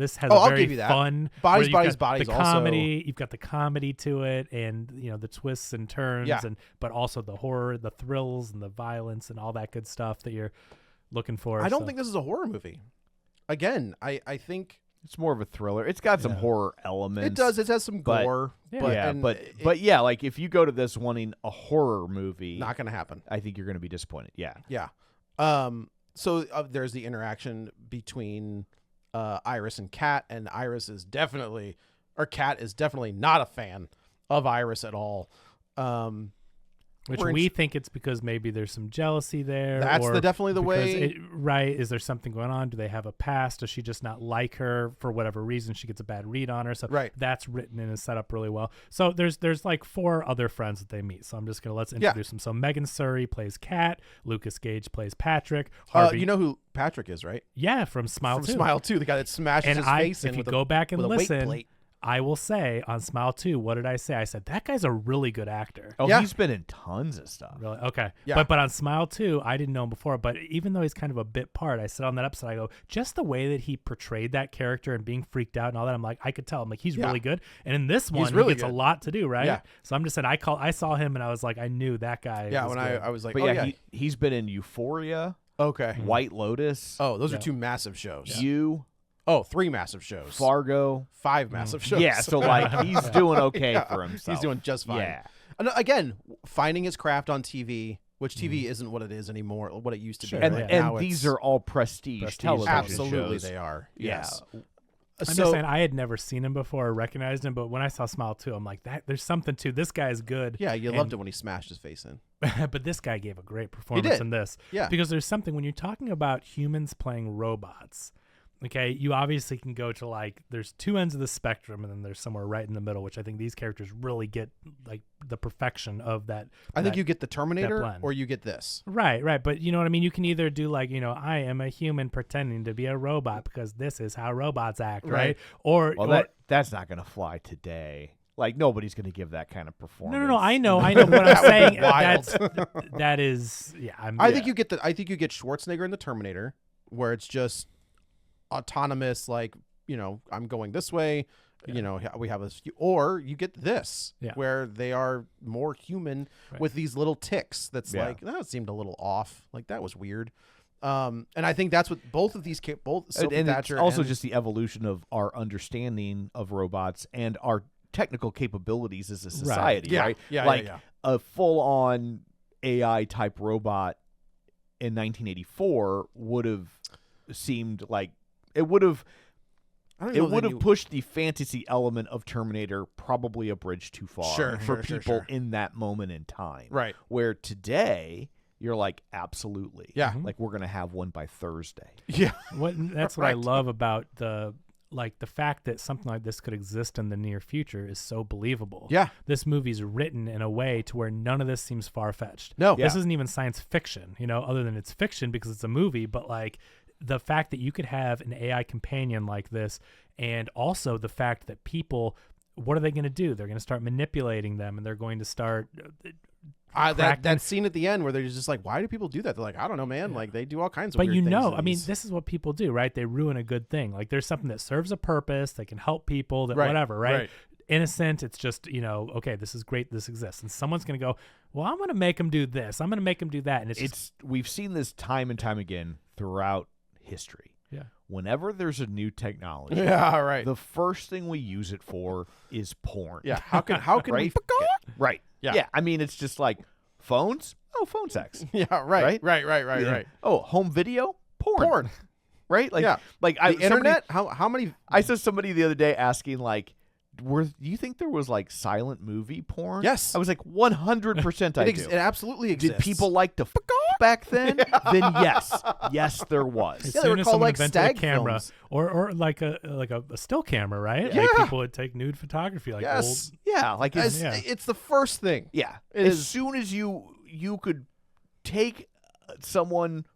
This has Oh, a I'll very give you that. fun Bodies, where you've Bodies, got Bodies the also- comedy. You've got the comedy to it, and the twists and turns, Yeah. but also the horror, the thrills, and the violence, and all that good stuff that you're looking for. I don't so. think this is a horror movie. Again, I think It's more of a thriller. It's got some Yeah. horror elements. it does. It has some but- gore. Yeah. But, yeah, and but yeah, like if you go to this wanting a horror movie, not going to happen. I think you're going to be disappointed. Yeah. Yeah. So there's the interaction between Iris and Kat, and Kat is definitely not a fan of Iris at all. Which we're in we sh- think it's because maybe there's some jealousy there. That's or definitely the because way. right? Is there something going on? Do they have a past? Does she just not like her for whatever reason? She gets a bad read on her. So Right. that's written and is set up really well. So there's like 4 other friends that they meet. So I'm just gonna let's introduce them. So Megan Surrey plays Kat. Lucas Gage plays Patrick. Harvey, You know who Patrick is, right? yeah, from Smile From 2. Smile 2, the guy that smashes And his I, face in if you with a go back and with a weight listen, plate. I will say on Smile 2, what did I say? I said that guy's a really good actor. Oh, Yeah. he's been in tons of stuff. Really? Okay. Yeah. But on Smile 2, I didn't know him before, but even though he's kind of a bit part, I said on that episode, I go, just the way that he portrayed that character and being freaked out and all that, I'm like, I could tell. I'm like, he's Yeah. really good. And in this one, really he gets good. a lot to do, right? Yeah. So I'm just saying, I saw him and I was like, I knew that guy. Yeah, was when good. I was like, But oh yeah, yeah, he's been in Euphoria, okay. White Lotus, Oh, those Yeah. are 2 massive shows. You, Oh, 3 massive shows. Fargo. 5 massive shows. Yeah, so like he's doing okay for himself. He's doing just fine. Yeah. And again, finding his craft on TV, which TV isn't what it is anymore, what it used to Sure. be. And right? and Now these it's- are all prestige television absolutely shows. they are. Yeah. Yes. I'm So just saying, I had never seen him before or recognized him, but when I saw Smile 2, I'm like, there's something to this guy is good. yeah, you And- loved it when he smashed his face in. But this guy gave a great performance did. in this. Yeah. Because there's something when you're talking about humans playing robots, okay, you obviously can go to like there's 2 ends of the spectrum and then there's somewhere right in the middle, which I think these characters really get like the perfection of that. I think that- you get the Terminator blend. or you get this. Right. But you know what I mean? You can either do like, I am a human pretending to be a robot because this is how robots act, right? Right. Or, Well, that's not going to fly today. Like nobody's going to give that kind of performance. no, I know what I'm That would saying. be wild. That is, yeah. I think you get Schwarzenegger in the Terminator, where it's just autonomous, like, I'm going this way. We have a, or you get this, Yeah. where they are more human Right. with these little ticks. That's Yeah. like that seemed a little off. Like that was weird. And I think that's what both of these, both Sophie and Thatcher it's also and, just the evolution of our understanding of robots and our technical capabilities as a society, Yeah. right? Yeah, like yeah. a full-on AI type robot in 1984 would have seemed like it would have I don't it know that would have you- pushed the fantasy element of Terminator probably a bridge too far Sure, for sure, people sure. in that moment in time. Right. Where today you're like, absolutely. Yeah. Like we're gonna have one by Thursday. Yeah. That's what I Right. love about the fact that something like this could exist in the near future is so believable. Yeah. This movie's written in a way to where none of this seems far-fetched. No. This Yeah. isn't even science fiction, other than it's fiction because it's a movie, but like the fact that you could have an AI companion like this, and also the fact that people, what are they going to do? They're going to start manipulating them, and they're going to start cracking- That scene at the end where they're just like, why do people do that? They're like, I don't know, man. Like they do all kinds of But weird things. in I mean, these. this is what people do, right? They ruin a good thing. Like there's something that serves a purpose, that can help people, that Right, whatever, right? right. Innocent, it's just, okay, this is great, this exists. And someone's going to go, well, I'm going to make them do this. I'm going to make them do that. And it's just, We've seen this time and time again throughout history. yeah. Whenever there's a new technology, Yeah, right. the first thing we use it for is porn. Yeah, how can we Right? forget? Right. Yeah. I mean, it's just like phones. Oh, phone sex. Yeah, right, Right? right. Oh, home video. Porn. Porn. Right. Yeah. Like The internet. How many? I saw somebody the other day asking like, do you think there was like silent movie porn? Yes. I was like 100%. I do. It absolutely exists. Did people like to fuck back then? Then yes, there was. As Yeah, they were soon as called, someone like, invented stag a camera, films. or like a still camera, right? Yeah. Like people would take nude photography, like Yes. Yeah, like it's, As- It's the first thing. yeah. It As is- soon as you could take someone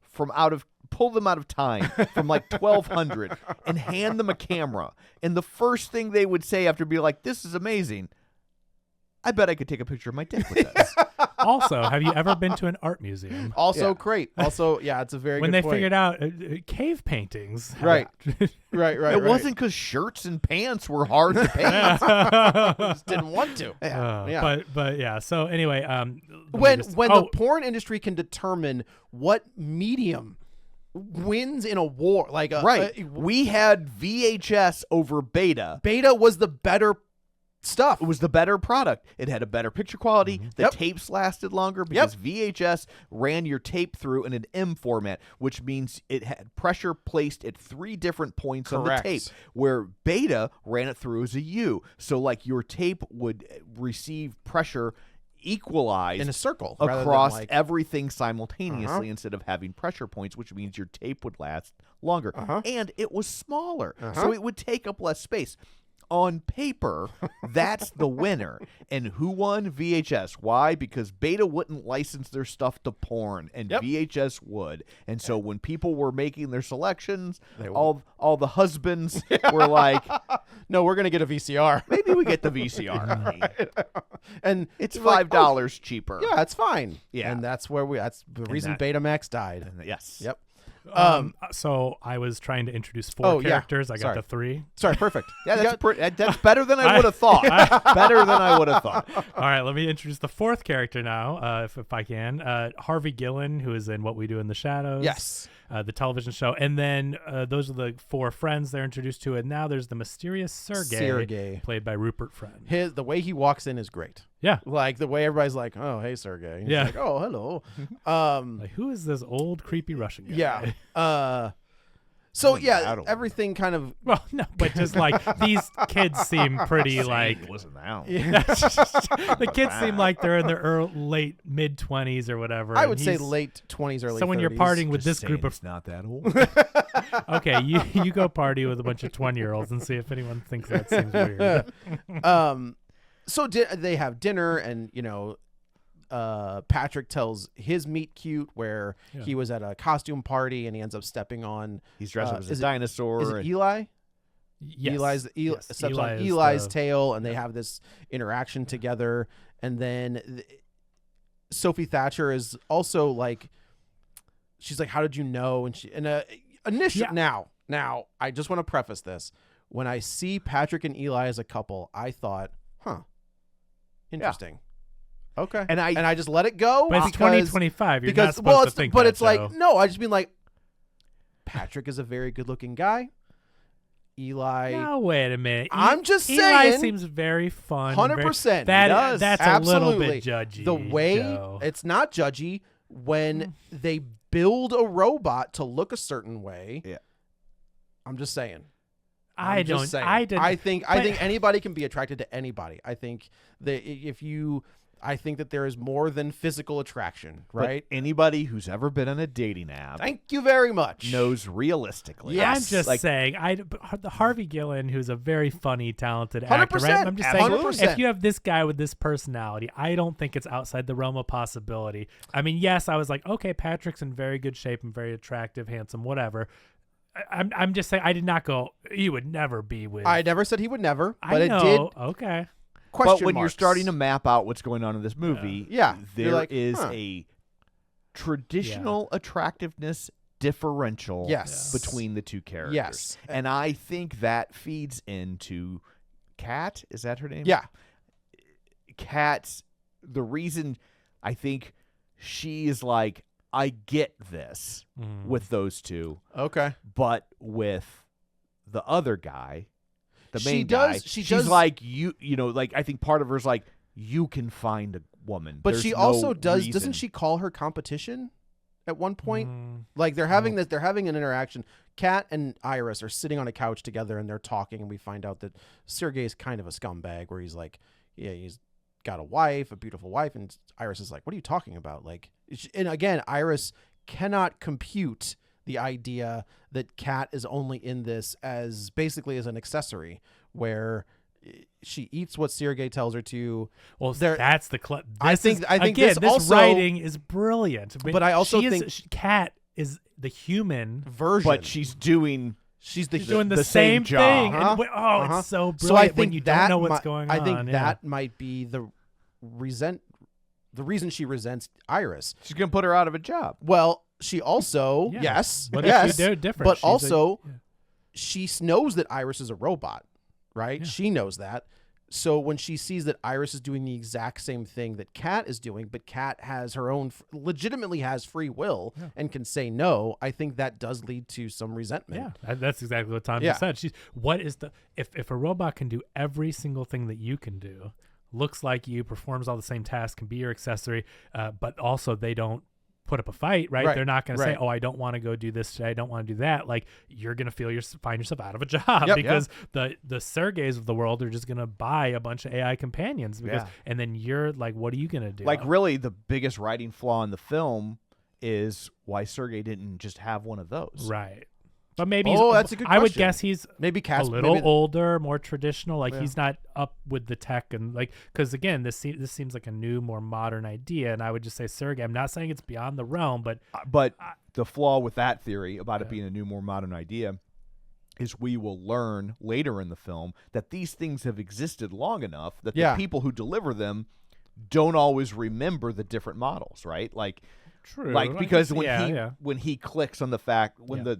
pull them out of time from like 1200 and hand them a camera, and the first thing they would say after being like, "This is amazing. I bet I could take a picture of my dick with this." Also, have you ever been to an art museum? Also Yeah. great. Also, yeah, it's a very When good they point. figured out cave paintings. Right. Right. It wasn't because shirts and pants were hard to paint. Just didn't want to. Yeah. But yeah. So anyway, When the porn industry can determine what medium wins in a war, like We had VHS over Beta. Beta was the better stuff. It was the better product. It had a better picture quality. The Yep. tapes lasted longer because VHS ran your tape through in an M format, which means it had pressure placed at 3 different points on the Correct. tape, where Beta ran it through as a U. So like your tape would receive pressure equalized in a circle rather than, across like, everything simultaneously instead of having pressure points, which means your tape would last longer. And it was smaller, so it would take up less space. On paper, that's the winner. And who won? VHS. Why? Because Beta wouldn't license their stuff to porn, and VHS would. And so when people were making their selections, all the husbands were like, no, we're gonna get a VCR. maybe we get the VCR. And It's you're like, $5 cheaper. yeah, it's fine. Yeah. And that's the reason that- Betamax died. Yes. Yep. So I was trying to introduce 4 Oh, yeah. characters. I got Sorry. the 3. Sorry, perfect. Yeah, that's better than I would have thought. Better than I would have thought. All right, let me introduce the 4th character now, if I can. Harvey Gillen, who is in What We Do in the Shadows. Yes. The television show. And then those are the 4 friends they're introduced to. And now there's the mysterious Sergei. Played by Rupert Friend. The way he walks in is great. Yeah. Like the way everybody's like, "Oh, hey, Sergey." He's Yeah. like, "Oh, hello." Like, who is this old, creepy Russian guy? Yeah. So yeah, battle. everything kind of Well, no, but just like these kids seem pretty like Listen now. the kids seem like they're in their late mid 20s or whatever. I and would say he's- late 20s, early 30s. So when you're partying with this group of it's not that old. okay, you go party with a bunch of 20-year-olds and see if anyone thinks that seems weird. So they have dinner, and Patrick tells his meet cute where he was at a costume party and he ends up stepping on. He's dressed up as is a it- dinosaur. Is it and- Eli? Yes. Yes, steps Eli on is Eli's the- tail, and they have this interaction together. And then Sophie Thatcher is also like, she's like, "How did you know?" And initially, now I just want to preface this: when I see Patrick and Eli as a couple, I thought, interesting. Okay, And I just let it go. But it's because 2025. You're not supposed to think but that, it's like Joe. no. I just mean like, Patrick is a very good-looking guy. Eli. Now wait a minute. I'm just Eli saying, seems very fun. 100%. That's a little Absolutely. bit judgy. The way Joe. it's not judgy when they build a robot to look a certain way. Yeah. I'm just saying. I I'm just don't. saying. I didn't. I think but- anybody can be attracted to anybody. I think that I think that there is more than physical attraction, but right? anybody who's ever been on a dating app Thank you very much. knows realistically. Yes. I'm just Like, saying, the Harvey Gillen, who's a very funny, talented actor, 100%, right? I'm just saying, 100%. if you have this guy with this personality, I don't think it's outside the realm of possibility. I mean, yes, I was like, okay, Patrick's in very good shape and very attractive, handsome, whatever. I'm just saying, I did not go, he would never be with. I never said he would never, but I know, it did. okay. Question but when you're marks. starting to map out what's going on in this movie, Yeah. You're there like, is huh. a traditional attractiveness differential Yes. between the two characters. Yes. And I think that feeds into Kat. Is that her name? Yeah. Kat's the reason I think she is like, I get this Mm. with those two, Okay. but with the other guy, the She main does- guy, she she's does- like, you know, like I think part of her is like, you can find a woman. But There's she no also does. reason. Doesn't she call her competition at one point? Mm. Like they're having this. They're having an interaction. Kat and Iris are sitting on a couch together and they're talking, and we find out that Sergey is kind of a scumbag. Where he's like, yeah, he's got a wife, a beautiful wife, and Iris is like, what are you talking about? Like, and again, Iris cannot compute the idea that Kat is only in this as basically as an accessory, where she eats what Sergey tells her to. Well, There- that's the I think again, this also- writing is brilliant. But I also she think- Kat is the human. Version, But she's doing. she's the She's doing the, the same same thing. job. And Uh-huh. it's so brilliant So I think when you that don't know what's might, going I on. think yeah. that might be the the reason she resents Iris. She's gonna put her out of a job. Well, she also Yeah. yes, What if yes, she did different? but She's also yeah. she knows that Iris is a robot, right? Yeah. She knows that. So when she sees that Iris is doing the exact same thing that Kat is doing, but Kat has her own, legitimately has free will and can say no, I think that does lead to some resentment. Yeah, that's exactly what Tom just said. What is the if a robot can do every single thing that you can do, looks like you, performs all the same tasks, can be your accessory, but also they don't put up a fight, right? Right, They're not going to say, right. "Oh, I don't want to go do this today. I don't want to do that." Like you're going to find yourself out of a job because the Sergeys of the world are just going to buy a bunch of AI companions and then you're like, what are you going to do? Like really, the biggest writing flaw in the film is why Sergey didn't just have one of those. Right. But maybe that's a good I would question. guess he's Maybe a Kat's little maybe- older, more traditional. Like he's not up with the tech and like because again, this seems like a new, more modern idea. And I would just say Sergey. I'm not saying it's beyond the realm, but The flaw with that theory about it being a new, more modern idea is we will learn later in the film that these things have existed long enough that the people who deliver them don't always remember the different models, right? Like. true. Like because when when he clicks on the fact when the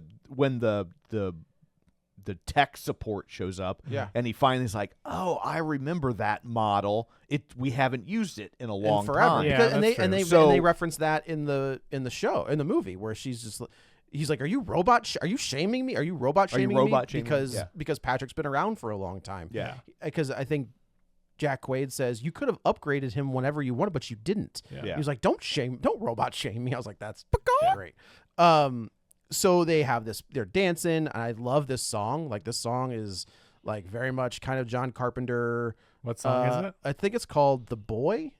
tech support shows up and he finally is like, oh, I remember that model. We haven't used it in a long forever. time. Yeah, Because, that's and true. they reference that in the movie where he's like, are you are you shaming me? Are you robot shaming me? Because Patrick's been around for a long time. Yeah. Because I think Jack Quaid says you could have upgraded him whenever you wanted, but you didn't. Yeah. He was like, don't robot shame me. I was like, that's great. So they have this, they're dancing, and I love this song. Like this song is like very much kind of John Carpenter. What song is it? I think it's called "The Boy"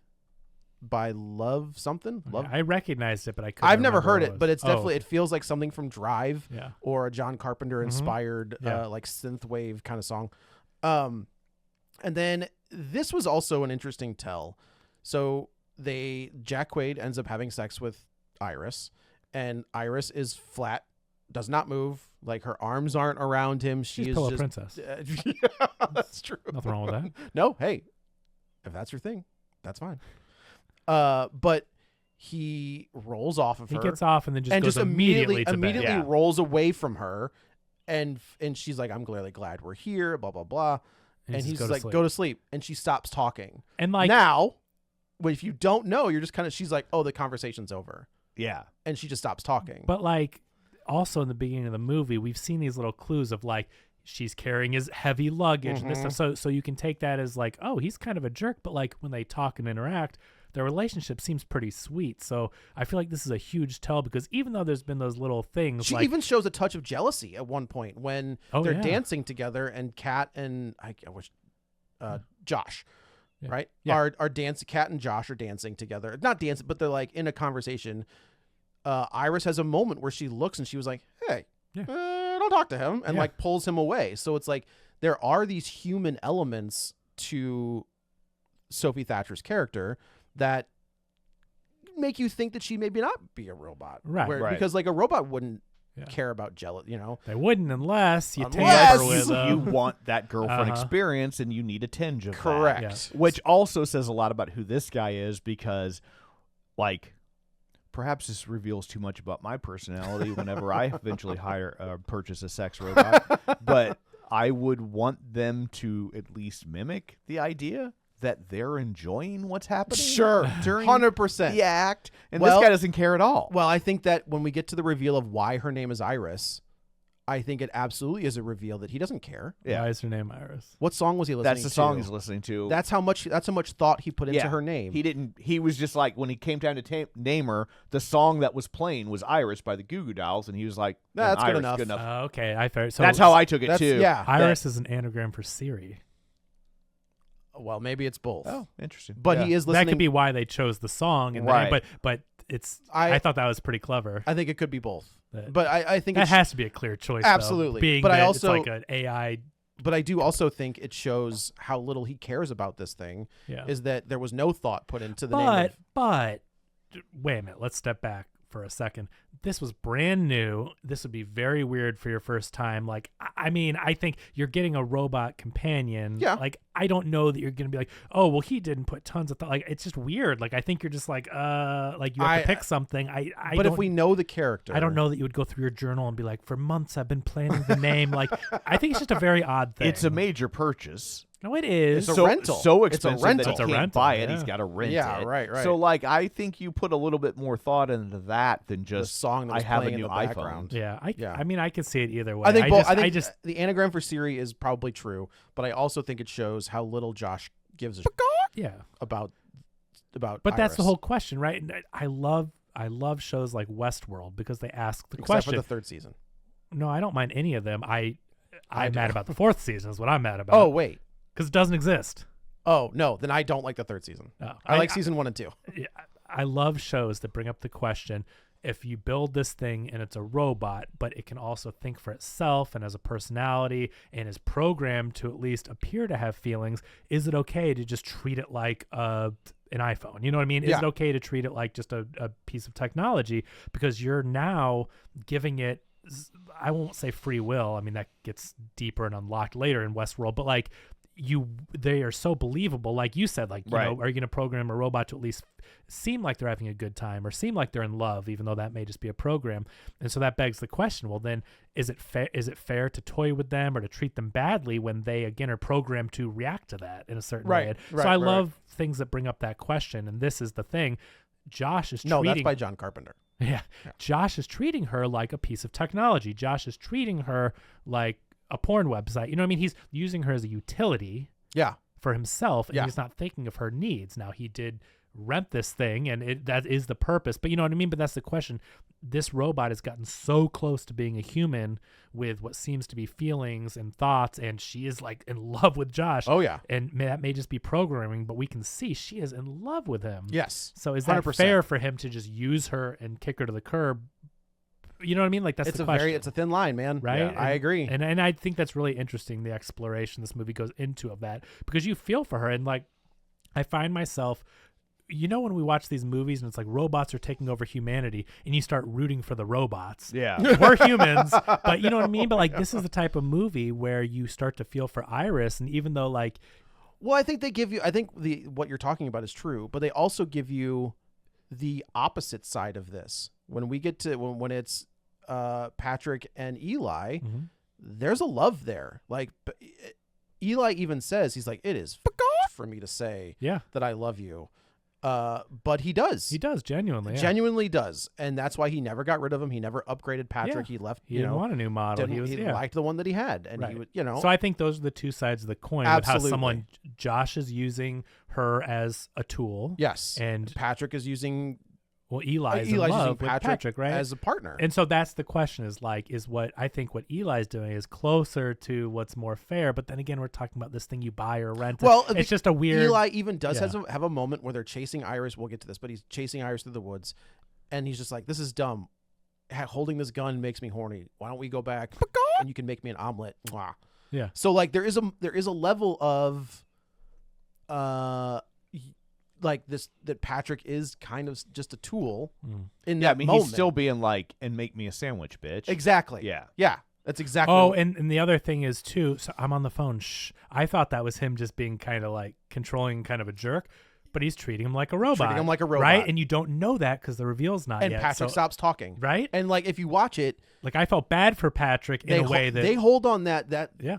by Love something. Love. I recognized it, but I couldn't. I've never heard remember it, but it's definitely Oh, it feels like something from Drive yeah. or a John Carpenter inspired Yeah. like synthwave kind of song. And then this was also an interesting tell. So Jack Quaid ends up having sex with Iris, and Iris is flat, does not move. Like her arms aren't around him. She's She is Pillow just Princess. yeah, that's true. Nothing wrong with that. No, hey, if that's your thing, that's fine. But he rolls off of He her. gets off and then and goes just immediately to bed. Yeah. rolls away from her, and she's like, "I'm really glad we're here." Blah blah blah, and says, he's "Go to like, sleep." "Go to sleep," and she stops talking. And like Now, if you don't know, you're just kind of she's like, "Oh, the conversation's over," Yeah. and she just stops talking. But like also in the beginning of the movie, we've seen these little clues of like she's carrying his heavy luggage and this stuff. So you can take that as like, oh, he's kind of a jerk. But like when they talk and interact, their relationship seems pretty sweet. So I feel like this is a huge tell because even though there's been those little things, she like even shows a touch of jealousy at one point when Oh, they're yeah. dancing together, and Kat and I wish Josh. Yeah. Right? Yeah. Are dancing. Kat and Josh are dancing together. Not dancing, but they're like in a conversation. Iris has a moment where she looks and she was like, "Hey, Yeah. don't talk to him," and Yeah. like pulls him away. So it's like there are these human elements to Sophie Thatcher's character that make you think that she maybe not be a robot, Right. Right. Because like a robot wouldn't Yeah. care about jealous, they wouldn't unless you Unless tamper with them. you want that girlfriend Uh-huh. experience, and you need a tinge of that. Correct. Which also says a lot about who this guy is because, like, perhaps this reveals too much about my personality whenever I eventually purchase a sex robot. But I would want them to at least mimic the idea that they're enjoying what's happening. Sure, during 100%. the act, and Well- this guy doesn't care at all. Well, I think that when we get to the reveal of why her name is Iris, I think it absolutely is a reveal that he doesn't care. Yeah. Why is her name Iris? What song was he listening to? That's the song he's listening to. That's how much thought he put into her name. He was just like, when he came down to name her, the song that was playing was Iris by the Goo Goo Dolls, and he was like, Nah, that's good Iris, enough." Okay, I fair. So that's how I took it That's too. yeah. Iris is an anagram for Siri. Well, maybe it's both. Oh, interesting. But Yeah. he is listening. That could be why they chose the song, and Right. but it's. I thought that was pretty clever. I think it could be both. That- But I think That it's, has to be a clear choice. though, Absolutely. being But I that also- it's like an AI. But I do also think it shows how little he cares about this thing. Yeah. Is that there was no thought put into the name. But wait a minute. Let's step back. for a second. This was brand new. This would be very weird for your first time. Like, I mean, I think you're getting a robot companion. Yeah. Like, I don't know that you're going to be like, oh, well, he didn't put tons of thought. Like, it's just weird. Like, I think you're just like you have to pick something. But if we know the character, I don't know that you would go through your journal and be like, for months I've been planning the name. Like, I think it's just a very odd thing. It's a major purchase. No, it is. It's a rental. So It's a expensive rental. that It's he a can't rental, buy it. yeah. He's got to rent Yeah, it. right. So, like, I think you put a little bit more thought into that than the just song that I was have a playing in new the iPhone. background. Yeah, Yeah. I mean, I could see it either way. I think both. I think just the anagram for Siri is probably true, but I also think it shows how little Josh gives a yeah. about. But that's the Iris. whole question, right? And I love shows like Westworld because they ask the Except question. for the third season. No, I don't mind any of them. I'm do. mad about the fourth season is what I'm mad about. Oh wait. Because it doesn't exist. Oh no, then I don't like the third season. No, I like season 1 and 2. I love shows that bring up the question, if you build this thing and it's a robot, but it can also think for itself and has a personality and is programmed to at least appear to have feelings, is it okay to just treat it like an iPhone? You know what I mean? Is Yeah. it okay to treat it like just a piece of technology? Because you're now giving it, I won't say free will. I mean, that gets deeper and unlocked later in Westworld, but like, they are so believable, like you said, like, you Right. know, are you going to program a robot to at least seem like they're having a good time or seem like they're in love, even though that may just be a program? And so that begs the question, well, then is it fair to toy with them or to treat them badly when they again are programmed to react to that in a certain way? So I love things that bring up that question, and this is the thing. Josh is No, treating that's by John Carpenter. yeah. Josh is treating her like a piece of technology. Josh is treating her like a porn website. You know what I mean? He's using her as a utility Yeah. for himself, and Yeah. he's not thinking of her needs. Now, he did rent this thing, and that is the purpose. But you know what I mean? But that's the question. This robot has gotten so close to being a human with what seems to be feelings and thoughts, and she is like in love with Josh. Oh yeah. And that may just be programming, but we can see she is in love with him. Yes. So is that 100%. fair for him to just use her and kick her to the curb? You know what I mean? Like, that's It's the a question. it's a thin line, man. Right? Yeah, I agree. And I think that's really interesting, the exploration this movie goes into of that, because you feel for her. And like, I find myself, you know, when we watch these movies and it's like robots are taking over humanity and you start rooting for the robots. Yeah. We're humans, but you know what I mean? But like, this is the type of movie where you start to feel for Iris. And even though like, Well, I think they give you. I think what you're talking about is true, but they also give you the opposite side of this. When we get to when it's Patrick and Eli, there's a love there. Like Eli even says, he's like, "It is for me to say yeah, that I love you," but he does. he does genuinely. Yeah. Genuinely does, and that's why he never got rid of him. He never upgraded Patrick. Yeah. He left. He didn't want a new model. He yeah. liked the one that he had, and Right. he would, you know. So I think those are the two sides of the coin. Absolutely. With how someone, Josh is using her as a tool. Yes, And Patrick is using well, Eli's in Eli's love using with Patrick, right? as a partner. And so that's the question, is like, is what I think what Eli's doing is closer to what's more fair. But then again, we're talking about this thing you buy or rent. Well, it's just a weird. Eli even does Yeah. have a moment where they're chasing Iris. We'll get to this, but he's chasing Iris through the woods, and he's just like, "This is dumb. Holding this gun makes me horny. Why don't we go back and you can make me an omelet?" Mwah. Yeah. So like there is a level of like this, that Patrick is kind of just a tool in Yeah, I that mean, moment. he's still being like, and make me a sandwich, bitch. Exactly. Yeah. Yeah. That's exactly. Oh, what- and the other thing is too. So I'm on the phone. Shh. I thought that was him just being kind of like controlling, kind of a jerk, but he's treating him like a robot. Treating him like a robot. right? And you don't know that because the reveal's not and yet. Patrick so, stops talking. right? And like if you watch it, Like, I felt bad for Patrick in a way that they hold on that yeah.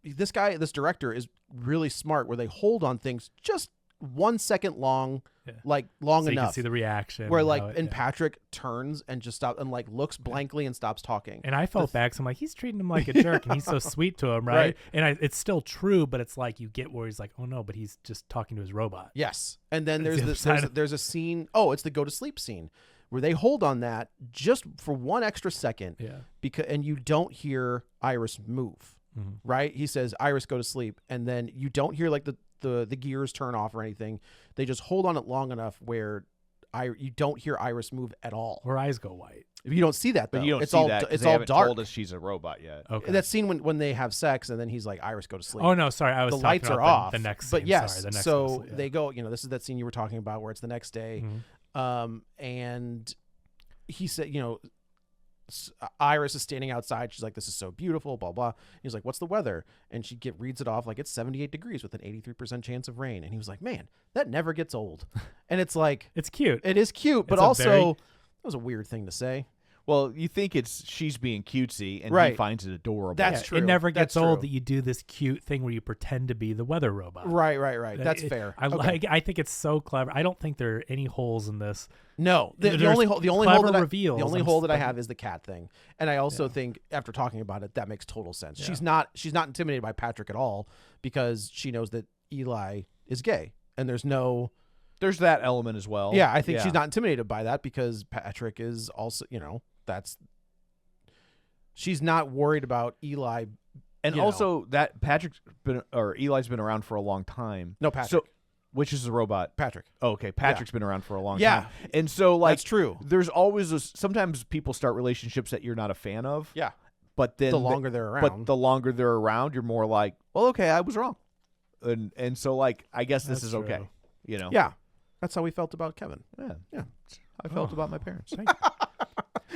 this director is really smart, where they hold on things just 1 second long, Yeah. like long So you enough, can see the reaction. where and like how it- and yeah. Patrick turns and just stops and like looks blankly and stops talking. And I felt bad, 'cause I'm like, he's treating him like a jerk, and he's so sweet to him, right? Right. And it's still true, but it's like you get where he's like, oh no, but he's just talking to his robot. Yes, and then That's there's the this other side of- there's a scene. Oh, it's the go to sleep scene, where they hold on that just for 1 extra second, Yeah. because and you don't hear Iris move. Mhm. Right? He says, "Iris, go to sleep," and then you don't hear like the gears turn off or anything. They just hold on it long enough where you don't hear Iris move at all. Her eyes go white. You don't see that though. But you don't it's see all that 'cause it's they all haven't dark. told us she's a robot yet. Okay. That scene when they have sex and then he's like, "Iris, go to sleep." Oh no, sorry, I was the talking lights about are off. The next but scene. yes, Sorry, the next so scene, yeah. they go. This is that scene you were talking about where it's the next day, Mhm. and he said, Iris is standing outside. She's like, this is so beautiful, blah, blah. He's like, what's the weather? And she reads it off like it's 78 degrees with an 83% chance of rain. And he was like, man, that never gets old. And it's like, It's cute. it is cute, but It's a also very- that was a weird thing to say. Well, you think she's being cutesy, and he Right. finds it adorable. That's Yeah, true. It never That's gets old true. that you do this cute thing where you pretend to be the weather robot. Right. That's It- fair. I Okay. like. I think it's so clever. I don't think there are any holes in this. No, the There's only hole clever that reveals. the only I'm hole that I stuck- have is the cat thing, and I also think after talking about it, that makes total sense. She's not intimidated by Patrick at all because she knows that Eli is gay, and there's that element as well. I think she's not intimidated by that because Patrick is also she's not worried about Eli. And also that Eli's been around for a long time. No, Patrick. So, which is the robot? Patrick. Oh, okay, Patrick's been around for a long Yeah. time. And so, like, That's true. There's always sometimes people start relationships that you're not a fan of. Yeah. But then The longer they're around. But the longer they're around, you're more like, well, okay, I was wrong. And so, like, I guess this That's is okay. true. You know? Yeah, that's how we felt about Kevin. Yeah. Yeah. I felt about my parents.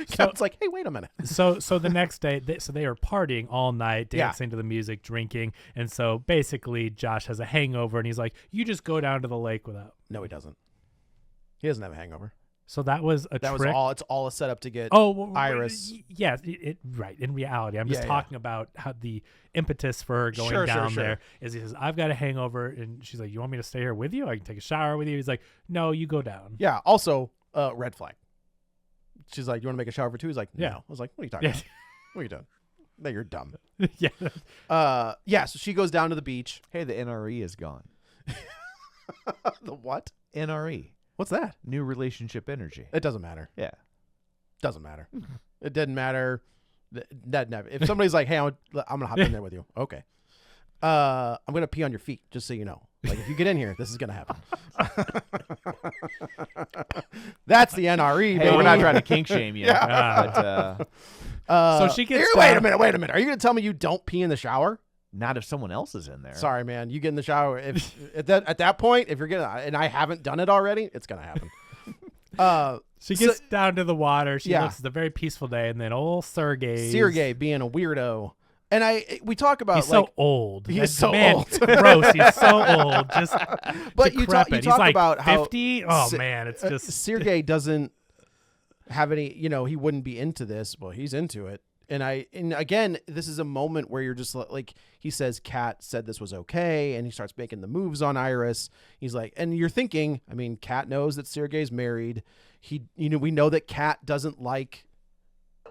Kevin's like, hey, wait a minute. So the next day, they are partying all night, Yeah. dancing to the music, drinking, and so basically Josh has a hangover, and he's like, "You just go down to the lake without." No, he doesn't. He doesn't have a hangover. So that was a That was trick. all. It's all a setup to get. Iris. Yes, right. In reality, I'm just Yeah, talking about how the impetus for her going Sure, down sure. there is. He says, "I've got a hangover," and she's like, "You want me to stay here with you? I can take a shower with you." He's like, "No, you go down." Yeah. Also, red flag. She's like, "You want to make a shower for two?" He's like, "No." Yeah. I was like, "What are you talking Yeah. about? What are you doing? No, you're dumb." Yeah. Yeah. So she goes down to the beach. Hey, the NRE is gone. The what? NRE. What's that? New relationship energy. It doesn't matter. Yeah. Doesn't matter. It didn't matter. That never. If somebody's like, "Hey, I'm gonna hop in there with you," okay. I'm gonna pee on your feet, just so you know. Like, if you get in here, this is gonna happen. That's the NRE. Hey, baby. we're not trying to kink shame you. Yeah. But, So she gets Wait a down- minute. Wait a minute. Are you gonna tell me you don't pee in the shower? not if someone else is in there. Sorry, man. You get in the shower. If at that point, if you're gonna, and I haven't done it already, it's gonna happen. She gets down to the water. She Yeah. looks at a very peaceful day, and then old Sergey. Sergey being a weirdo, and we talk about He's like so old. He is Like, so man, old. Gross. He's so old. Just But you talk decrepit. He's like about how 50. Oh Se- man, it's just Sergey doesn't have any. He wouldn't be into this. Well, he's into it. And again, this is a moment where you're just like, he says Kat said this was okay, and he starts making the moves on Iris. He's like, and you're thinking, I mean, Kat knows that Sergey's married. We know that Kat doesn't like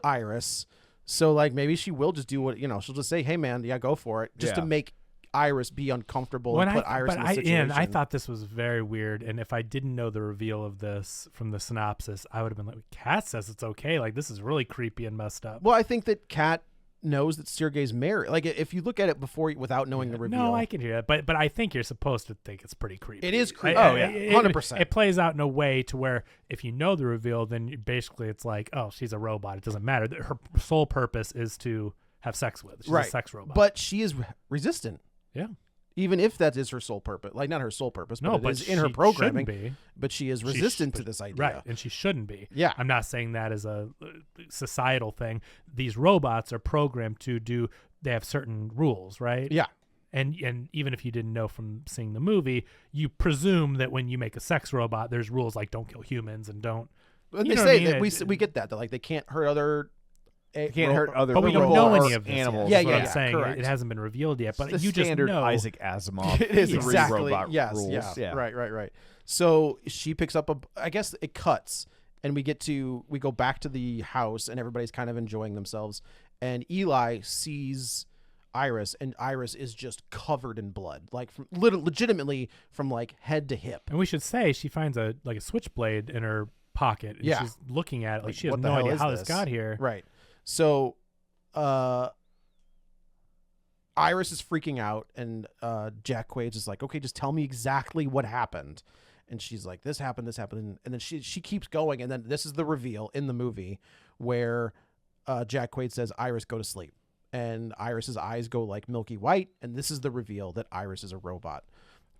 Iris, so like maybe she will just do what she'll just say, hey man, yeah, go for it, just to Yeah. make Iris be uncomfortable and put Iris in the situation. I thought this was very weird, and if I didn't know the reveal of this from the synopsis, I would have been like, Kat says it's okay. Like, this is really creepy and messed up. Well, I think that Kat knows that Sergey's married. Like, if you look at it without knowing the reveal. No, I can hear that, but I think you're supposed to think it's pretty creepy. It is creepy. Oh, yeah. 100%. It plays out in a way to where if you know the reveal, then basically it's like, oh, she's a robot. It doesn't matter. Her sole purpose is to have sex with. She's right. a sex robot. But she is resistant. yeah. Even if that is her sole purpose, like not her sole purpose, No, but but it is in her she programming. shouldn't be. But she is She resistant sh- to this idea. Right, and she shouldn't be. Yeah. I'm not saying that as a societal thing. These robots are programmed they have certain rules, right? Yeah. And even if you didn't know from seeing the movie, you presume that when you make a sex robot, there's rules like don't kill humans and don't. And You they know what I say mean? that we get that like they can't hurt other. Can't hurt other But we people don't know or any of this animals. Yet. Yeah, That's what yeah, I'm saying. correct. It hasn't been revealed yet, but It's the you just standard know. Isaac Asimov. It is three exactly robot yes, rules. yeah, right. So she picks up I guess it cuts, and we go back to the house, and everybody's kind of enjoying themselves, and Eli sees Iris, and Iris is just covered in blood, like from legitimately from like head to hip. And we should say she finds a switchblade in her pocket, and Yeah. she's looking at it like she has what the no hell idea is how this this? got here. Right. So Iris is freaking out, and Jack Quaid's is like, okay, just tell me exactly what happened. And she's like, this happened, and then she keeps going, and then this is the reveal in the movie where Jack Quaid says, Iris, go to sleep. And Iris's eyes go like milky white, and this is the reveal that Iris is a robot.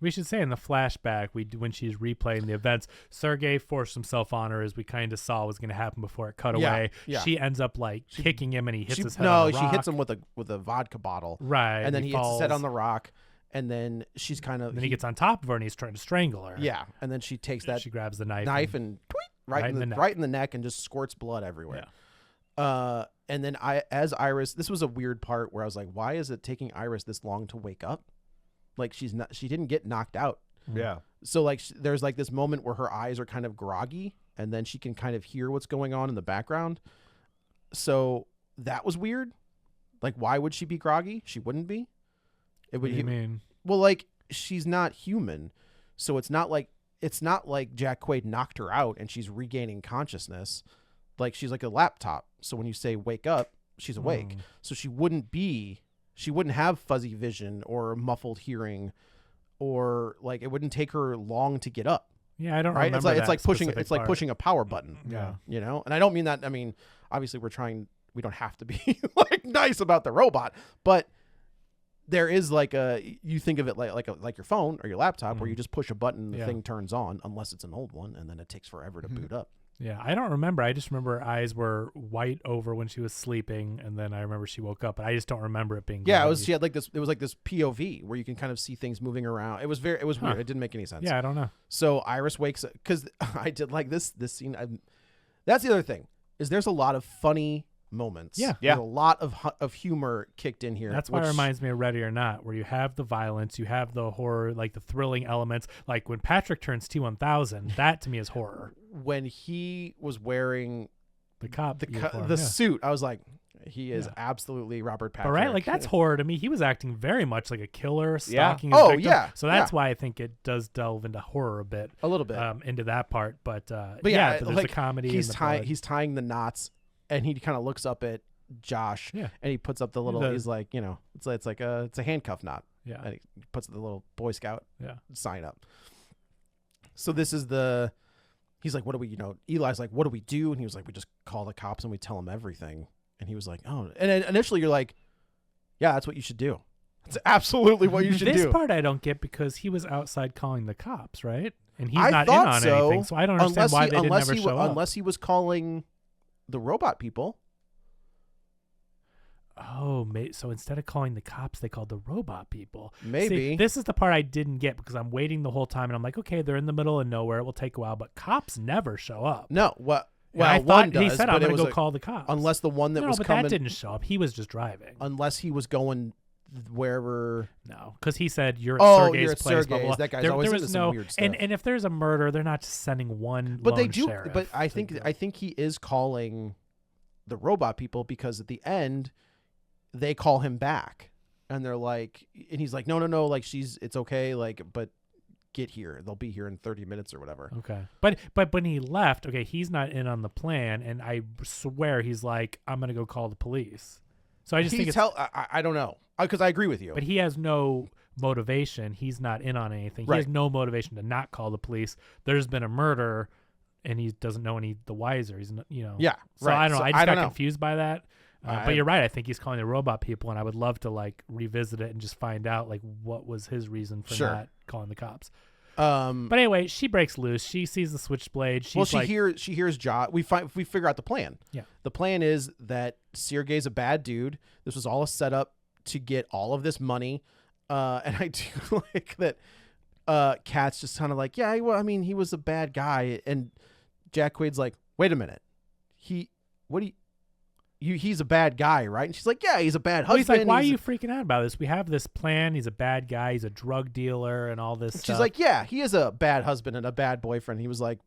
We should say in the flashback, when she's replaying the events, Sergei forced himself on her, as we kind of saw was going to happen before it cut away. Yeah. She ends up like kicking him, and he hits his head. No, on the she rock. hits him with a vodka bottle. Right, and then he hits his falls. head on the rock, and then she's kind of. Then he gets on top of her, and he's trying to strangle her. Yeah, and then she takes that. She grabs the knife and right in the neck, and just squirts blood everywhere. Yeah. And then as Iris, this was a weird part where I was like, why is it taking Iris this long to wake up? Like she didn't get knocked out. Yeah. So like there's like this moment where her eyes are kind of groggy, and then she can kind of hear what's going on in the background. So that was weird. Like, why would she be groggy? She wouldn't be. What do you mean? Well, like she's not human, so it's not like Jack Quaid knocked her out and she's regaining consciousness. Like she's like a laptop. So when you say wake up, she's awake. So she wouldn't have fuzzy vision or muffled hearing, or like it wouldn't take her long to get up. Yeah, I don't right. remember It's like part. pushing a power button. Yeah, you know. And I don't mean that. I mean, obviously we don't have to be like nice about the robot, but there is like you think of it like your phone or your laptop where you just push a button and the thing turns on, unless it's an old one, and then it takes forever to boot up. Yeah, I don't remember. I just remember her eyes were white over when she was sleeping, and then I remember she woke up, but I just don't remember it being. Yeah, she had like this. It was like this POV where you can kind of see things moving around. It was weird. It didn't make any sense. Yeah, I don't know. So Iris wakes up because I did like this scene. That's the other thing, is there's a lot of funny moments. Yeah. There's a lot of humor kicked in here. That's why it reminds me of Ready or Not, where you have the violence, you have the horror, like the thrilling elements. Like when Patrick turns T-1000, that to me is horror. When he was wearing the suit, I was like, he is absolutely Robert Patrick. But right, like that's horror to me. He was acting very much like a killer, Yeah. stalking his victim. Yeah. So that's why I think it does delve into horror a bit. A little bit. Into that part. But yeah, there's like, a comedy. He's tying the knots, and he kind of looks up at Josh, and he puts up the little. He's like, it's like it's a handcuff knot. Yeah, and he puts the little Boy Scout sign up. So this is he's like, what do we, Eli's like, what do we do? And he was like, we just call the cops and we tell them everything. And he was like, oh, and initially you're like, yeah, that's what you should do. That's absolutely what you should do. This part I don't get, because he was outside calling the cops, right? And he's not in on anything, so I don't understand why they didn't ever show up. Unless he was calling the robot people. Oh, so instead of calling the cops, they called the robot people. Maybe. See, this is the part I didn't get, because I'm waiting the whole time, and I'm like, okay, they're in the middle of nowhere. It will take a while, but cops never show up. No, what? Well, I thought he said, I'm going to go call the cops. Unless the one that was coming. But that didn't show up. He was just driving. Unless he was going wherever. No, because he said, you're at Sergei's you're at place. Sergei's. Blah, blah. That guy's always into some weird stuff. And if there's a murder, they're not just sending one But lone they do. sheriff But I think he is calling the robot people, because at the end, they call him back, and they're like, and he's like, no, like it's okay, like, but get here. They'll be here in 30 minutes or whatever. Okay. But when he left, okay, he's not in on the plan, and I swear he's like, I'm going to go call the police. So I just think I don't know, because I agree with you. But he has no motivation. He's not in on anything. He has no motivation to not call the police. There's been a murder, and he doesn't know any the wiser. He's, Yeah. So I don't know. I just got know. confused by that. But you're right. I think he's calling the robot people, and I would love to like revisit it and just find out like what was his reason for not calling the cops. But anyway, she breaks loose. She sees the switchblade. She hears Josh. We figure out the plan. Yeah. The plan is that Sergei's a bad dude. This was all a setup to get all of this money. And I do like that. Kat's just kind of like, yeah, well, I mean, he was a bad guy, and Jack Quaid's like, wait a minute, he's a bad guy, right? And she's like, yeah, he's a bad husband. He's like, why are you freaking out about this? We have this plan. He's a bad guy. He's a drug dealer and all this stuff. She's like, yeah, he is a bad husband and a bad boyfriend. He was like,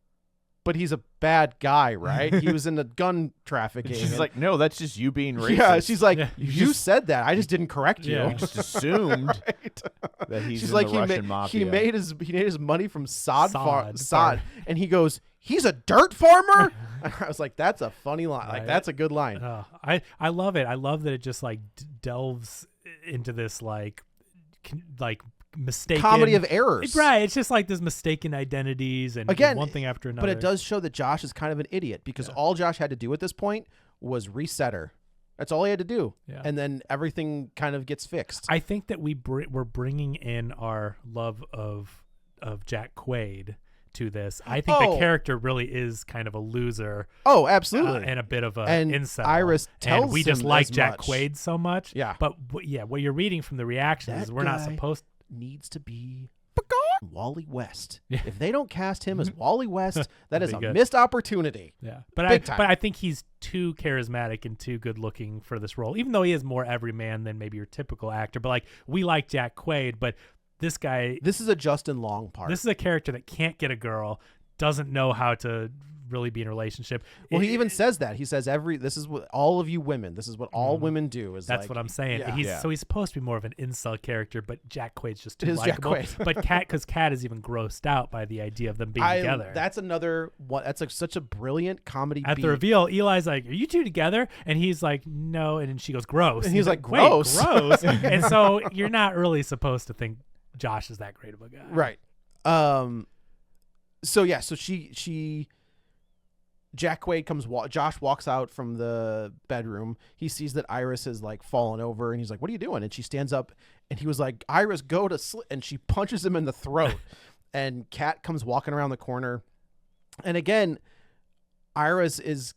but he's a bad guy, right? He was in the gun trafficking. She's like, no, that's just you being racist. Yeah, she's like, you said that. I just didn't correct you. Yeah. You just assumed that he's she's in like, the Russian mafia. He made his money from sod, farm. and he goes, he's a dirt farmer? I was like, that's a funny line. Like, that's a good line. I love it. I love that it just like delves into this like mistaken comedy of errors. Right. It's just like this mistaken identities and again, one thing after another. But it does show that Josh is kind of an idiot, because all Josh had to do at this point was reset her. That's all he had to do. Yeah. And then everything kind of gets fixed. I think that we're bringing in our love of Jack Quaid to this. I think the character really is kind of a loser. Oh, absolutely. And a bit of a And incel. Iris tells and we just him like as Jack much. Quaid so much. Yeah. But what you're reading from the reactions is we're not guy supposed needs to be Wally West. Yeah. If they don't cast him as Wally West, that is That'd be a good. missed opportunity. Yeah, Big time. but I think he's too charismatic and too good looking for this role. Even though he is more everyman than maybe your typical actor. But like we like Jack Quaid, but this guy, This is a Justin Long part. this is a character that can't get a girl, doesn't know how to really be in a relationship. Well, he It- even says that. He says this is what all of you women, this is what all women do. Is That's like, what I'm saying. Yeah. So he's supposed to be more of an incel character, but Jack Quaid's just It too is Jack likable. Quaid. But because Kat is even grossed out by the idea of them being together. That's another one. That's like such a brilliant comedy At beat. the reveal, Eli's like, "Are you two together?" And he's like, "No." And then she goes, "Gross." And he's like, "Wait, "Gross." gross." And so you're not really supposed to think Josh is that great of a guy, Right. So yeah. So she. Jack Quaid comes. Josh walks out from the bedroom. He sees that Iris has like fallen over, and he's like, "What are you doing?" And she stands up, and he was like, "Iris, go to sleep." And she punches him in the throat. And Kat comes walking around the corner, and again, Iris is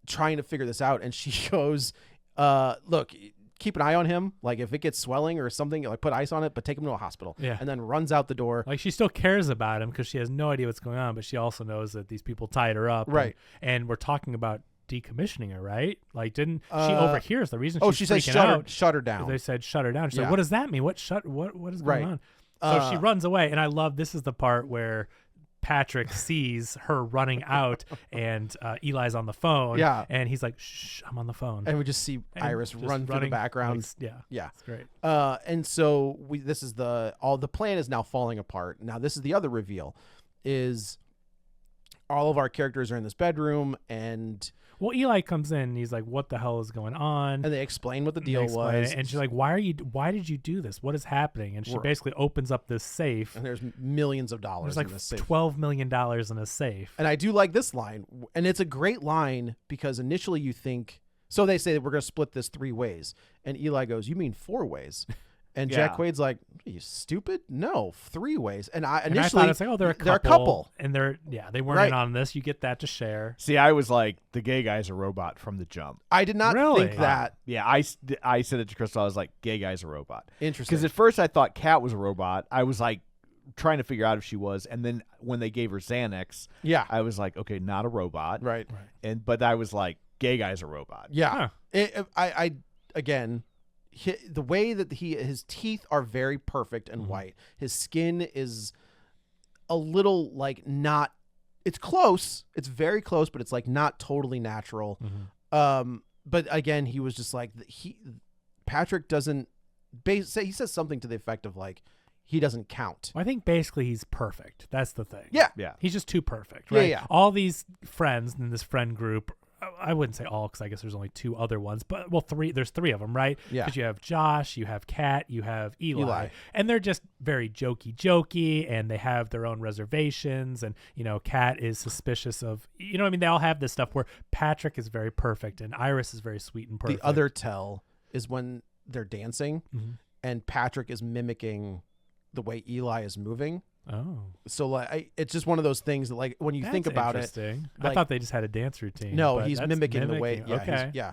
trying to figure this out, and she goes, "Look, keep an eye on him. Like if it gets swelling or something, like put ice on it, but take him to a hospital." Yeah. And then runs out the door. Like she still cares about him because she has no idea what's going on, but she also knows that these people tied her up. Right. And we're talking about decommissioning her, right? Like didn't she overhears the reason? Oh, she's she said freaking out. shut her down. They said shut her down. She's Yeah. like, what does that mean? What is going Right. on? So she runs away, and I love this is the part where Patrick sees her running out, and Eli's on the phone. Yeah. And he's like, "Shh, I'm on the phone." And we just see And Iris just run through the running, background. like, yeah. Yeah. It's great. And so this is the plan is now falling apart. Now this is the other reveal, is all of our characters are in this bedroom, and Well, Eli comes in and he's like, "What the hell is going on?" they explain what the They deal explain was. it, and she's like, "Why did you do this? What is happening?" And she Right. basically opens up this safe. And there's millions of dollars There's like in this safe. $12 million in a safe. And I do like this line, and it's a great line because initially you think, so they say that we're going to split this 3 ways, and Eli goes, "You mean 4 ways?" And Jack Yeah. Quaid's like, "Are you stupid? No, 3 ways." And I And initially I thought it's like, oh, they're a couple. They're a couple. And they weren't Right. in on this. You get that to share. See, I was like, the gay guy's a robot from the jump. I did not Really? think that. Yeah, I said it to Crystal. I was like, gay guy's a robot. Interesting. Because at first I thought Kat was a robot. I was like trying to figure out if she was, and then when they gave her Xanax, Yeah. I was like, okay, not a robot. Right. But I was like, gay guy's a robot. Yeah. Huh. I again, the way that his teeth are very perfect and white. His skin is a little like not. It's close. It's very close, but it's like not totally natural. But again, he was just like Patrick doesn't. He says something to the effect of like he doesn't count. Well, I think basically he's perfect. That's the thing. Yeah. Yeah. He's just too perfect, Yeah, right? yeah. All these friends in this friend group, I wouldn't say all because I guess there's only 2 other ones, but well, 3. There's 3 of them, right? Yeah. Because you have Josh, you have Kat, you have Eli, Eli. and they're just very jokey, and they have their own reservations, and Kat is suspicious of, what I mean? They all have this stuff where Patrick is very perfect, and Iris is very sweet and perfect. The other tell is when they're dancing, and Patrick is mimicking the way Eli is moving. Oh, So like, it's just one of those things that like when you that's think about it. interesting. I like- thought they just had a dance routine. No, but he's that's mimicking the way. Yeah, okay. yeah.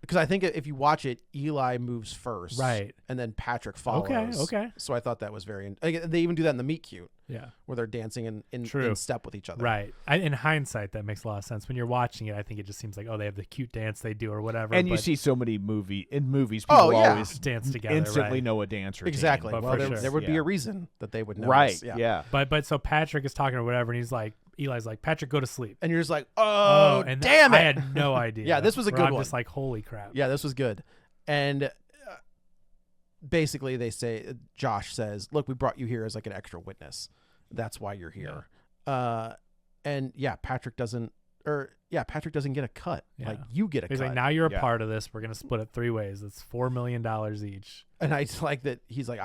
Because I think if you watch it, Eli moves first, Right. and then Patrick follows. Okay. So I thought that was very. They even do that in the meet cute, Yeah. where they're dancing in True. step with each other. Right. In hindsight, that makes a lot of sense. When you're watching it, I think it just seems like, oh, they have the cute dance they do or whatever. And you but see so many movies, people Oh, yeah. always dance together, instantly right. know a dance routine. Exactly. But Well, for there, sure. there would be Yeah. a reason that they would know. Right. This. Yeah. But so Patrick is talking or whatever, and he's like, Eli's like, Patrick, go to sleep. And you're just like, oh, and damn it! I had no idea. Yeah, this was a Where good I'm one. just like, holy crap. Yeah, this was good. And basically, they say, Josh says, "Look, we brought you here as like an extra witness. That's why you're here." And Patrick doesn't get a cut. Yeah. Like you get a He's cut. like, now you're a Yeah. part of this. We're gonna split it 3 ways. It's $4 million each. And I just like that he's like,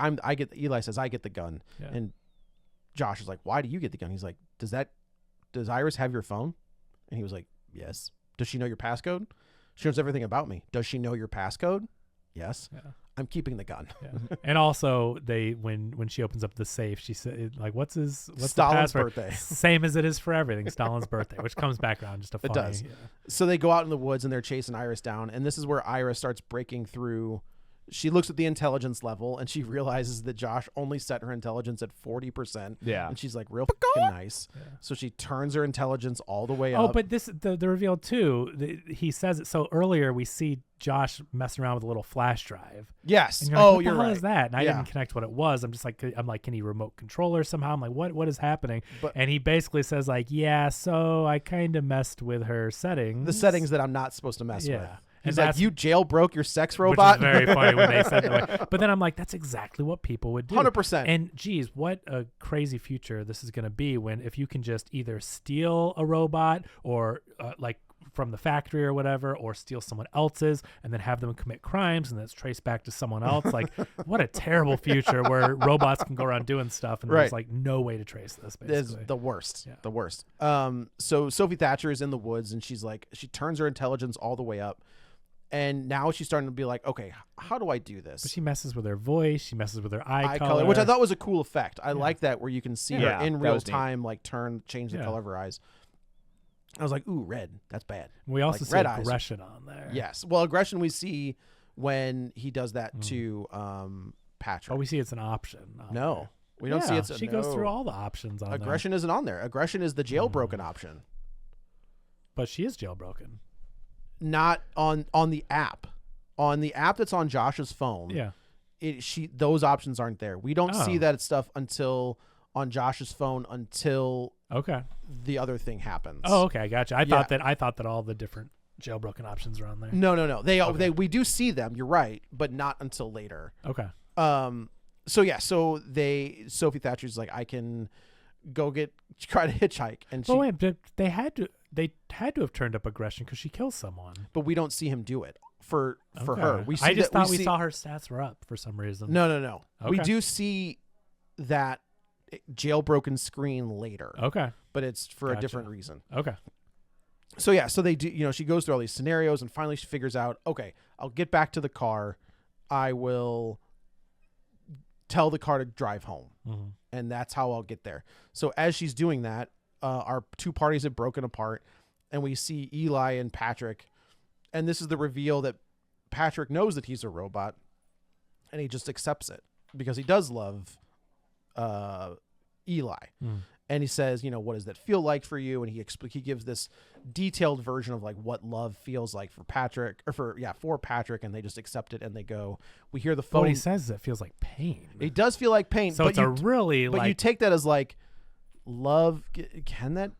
Eli says, "I get the gun," Yeah. and Josh is like, "Why do you get the gun?" He's like, "Does Iris have your phone?" And he was like, "Yes." "Does she know your passcode?" She knows everything about me. Does she know your passcode? Yes. Yeah. I'm keeping the gun. Yeah. And also, when she opens up the safe, she said, like, what's Stalin's the password? birthday. Same as it is for everything. Stalin's birthday, which comes back around just a funny. It does. Yeah. So they go out in the woods and they're chasing Iris down. And this is where Iris starts breaking through. She looks at the intelligence level and she realizes that Josh only set her intelligence at 40%. Yeah. And she's like, real fucking nice. Yeah. So she turns her intelligence all the way up. Oh, but the reveal too, he says it. So earlier we see Josh messing around with a little flash drive. Yes. And you're like, what the you're hell right. is that? And I Yeah. didn't connect what it was. I'm like, can he remote control her somehow? I'm like, what is happening? But- and he basically says like, yeah, so I kind of messed with her settings. The settings that I'm not supposed to mess with. He's And like, that's- you jailbroke your sex robot? Which is very funny when they said that. But then I'm like, that's exactly what people would do. 100%. And geez, what a crazy future this is going to be when if you can just either steal a robot or like from the factory or whatever, or steal someone else's and then have them commit crimes and that's traced back to someone else. Like, what a terrible future where robots can go around doing stuff and Right. there's like no way to trace this, Is basically. the worst. Yeah. The worst. So Sophie Thatcher is in the woods and she's like, she turns her intelligence all the way up. And now she's starting to be like, okay, how do I do this? But she messes with her voice. She messes with her eye color, which I thought was a cool effect. I like that where you can see Yeah, her in that real was neat. time, like change the Yeah. color of her eyes. I was like, ooh, red. That's bad. We also like see red eyes. aggression on there. Yes. Well, aggression we see when he does that to Patrick. Oh, we see it's an option. on No. there. We don't see Yeah, it's she goes through all the options on aggression isn't on there. Aggression is the jailbroken option. But she is jailbroken. Not on the app. On the app that's on Josh's phone. Yeah. Those options aren't there. We don't see Oh. that stuff until on Josh's phone until Okay. the other thing happens. Oh, okay. I gotcha. I Yeah. thought that all the different jailbroken options are on there. No. They we do see them. You're right, but not until later. Okay. So Sophie Thatcher's like, I can go try to hitchhike, and she, But wait, but they had to have turned up aggression because she kills someone. but we don't see him do it for Okay. her. We see I just that- thought we see- saw her stats were up for some reason. No. We Okay. do see that jailbroken screen later, Okay. but it's for a Gotcha. different reason. Okay. So so they do, she goes through all these scenarios and finally she figures out, okay, I'll get back to the car. I will tell the car to drive home. Mm-hmm. And that's how I'll get there. So as she's doing that, our two parties have broken apart and we see Eli and Patrick. And this is the reveal that Patrick knows that he's a robot and he just accepts it because he does love Eli. And he says, what does that feel like for you? And he gives this detailed version of like what love feels like for Patrick for Patrick. And they just accept it and they go, we hear the But phone. what he says is it feels like pain. It does feel like pain. So but it's a really but like you take that as like love. Can that?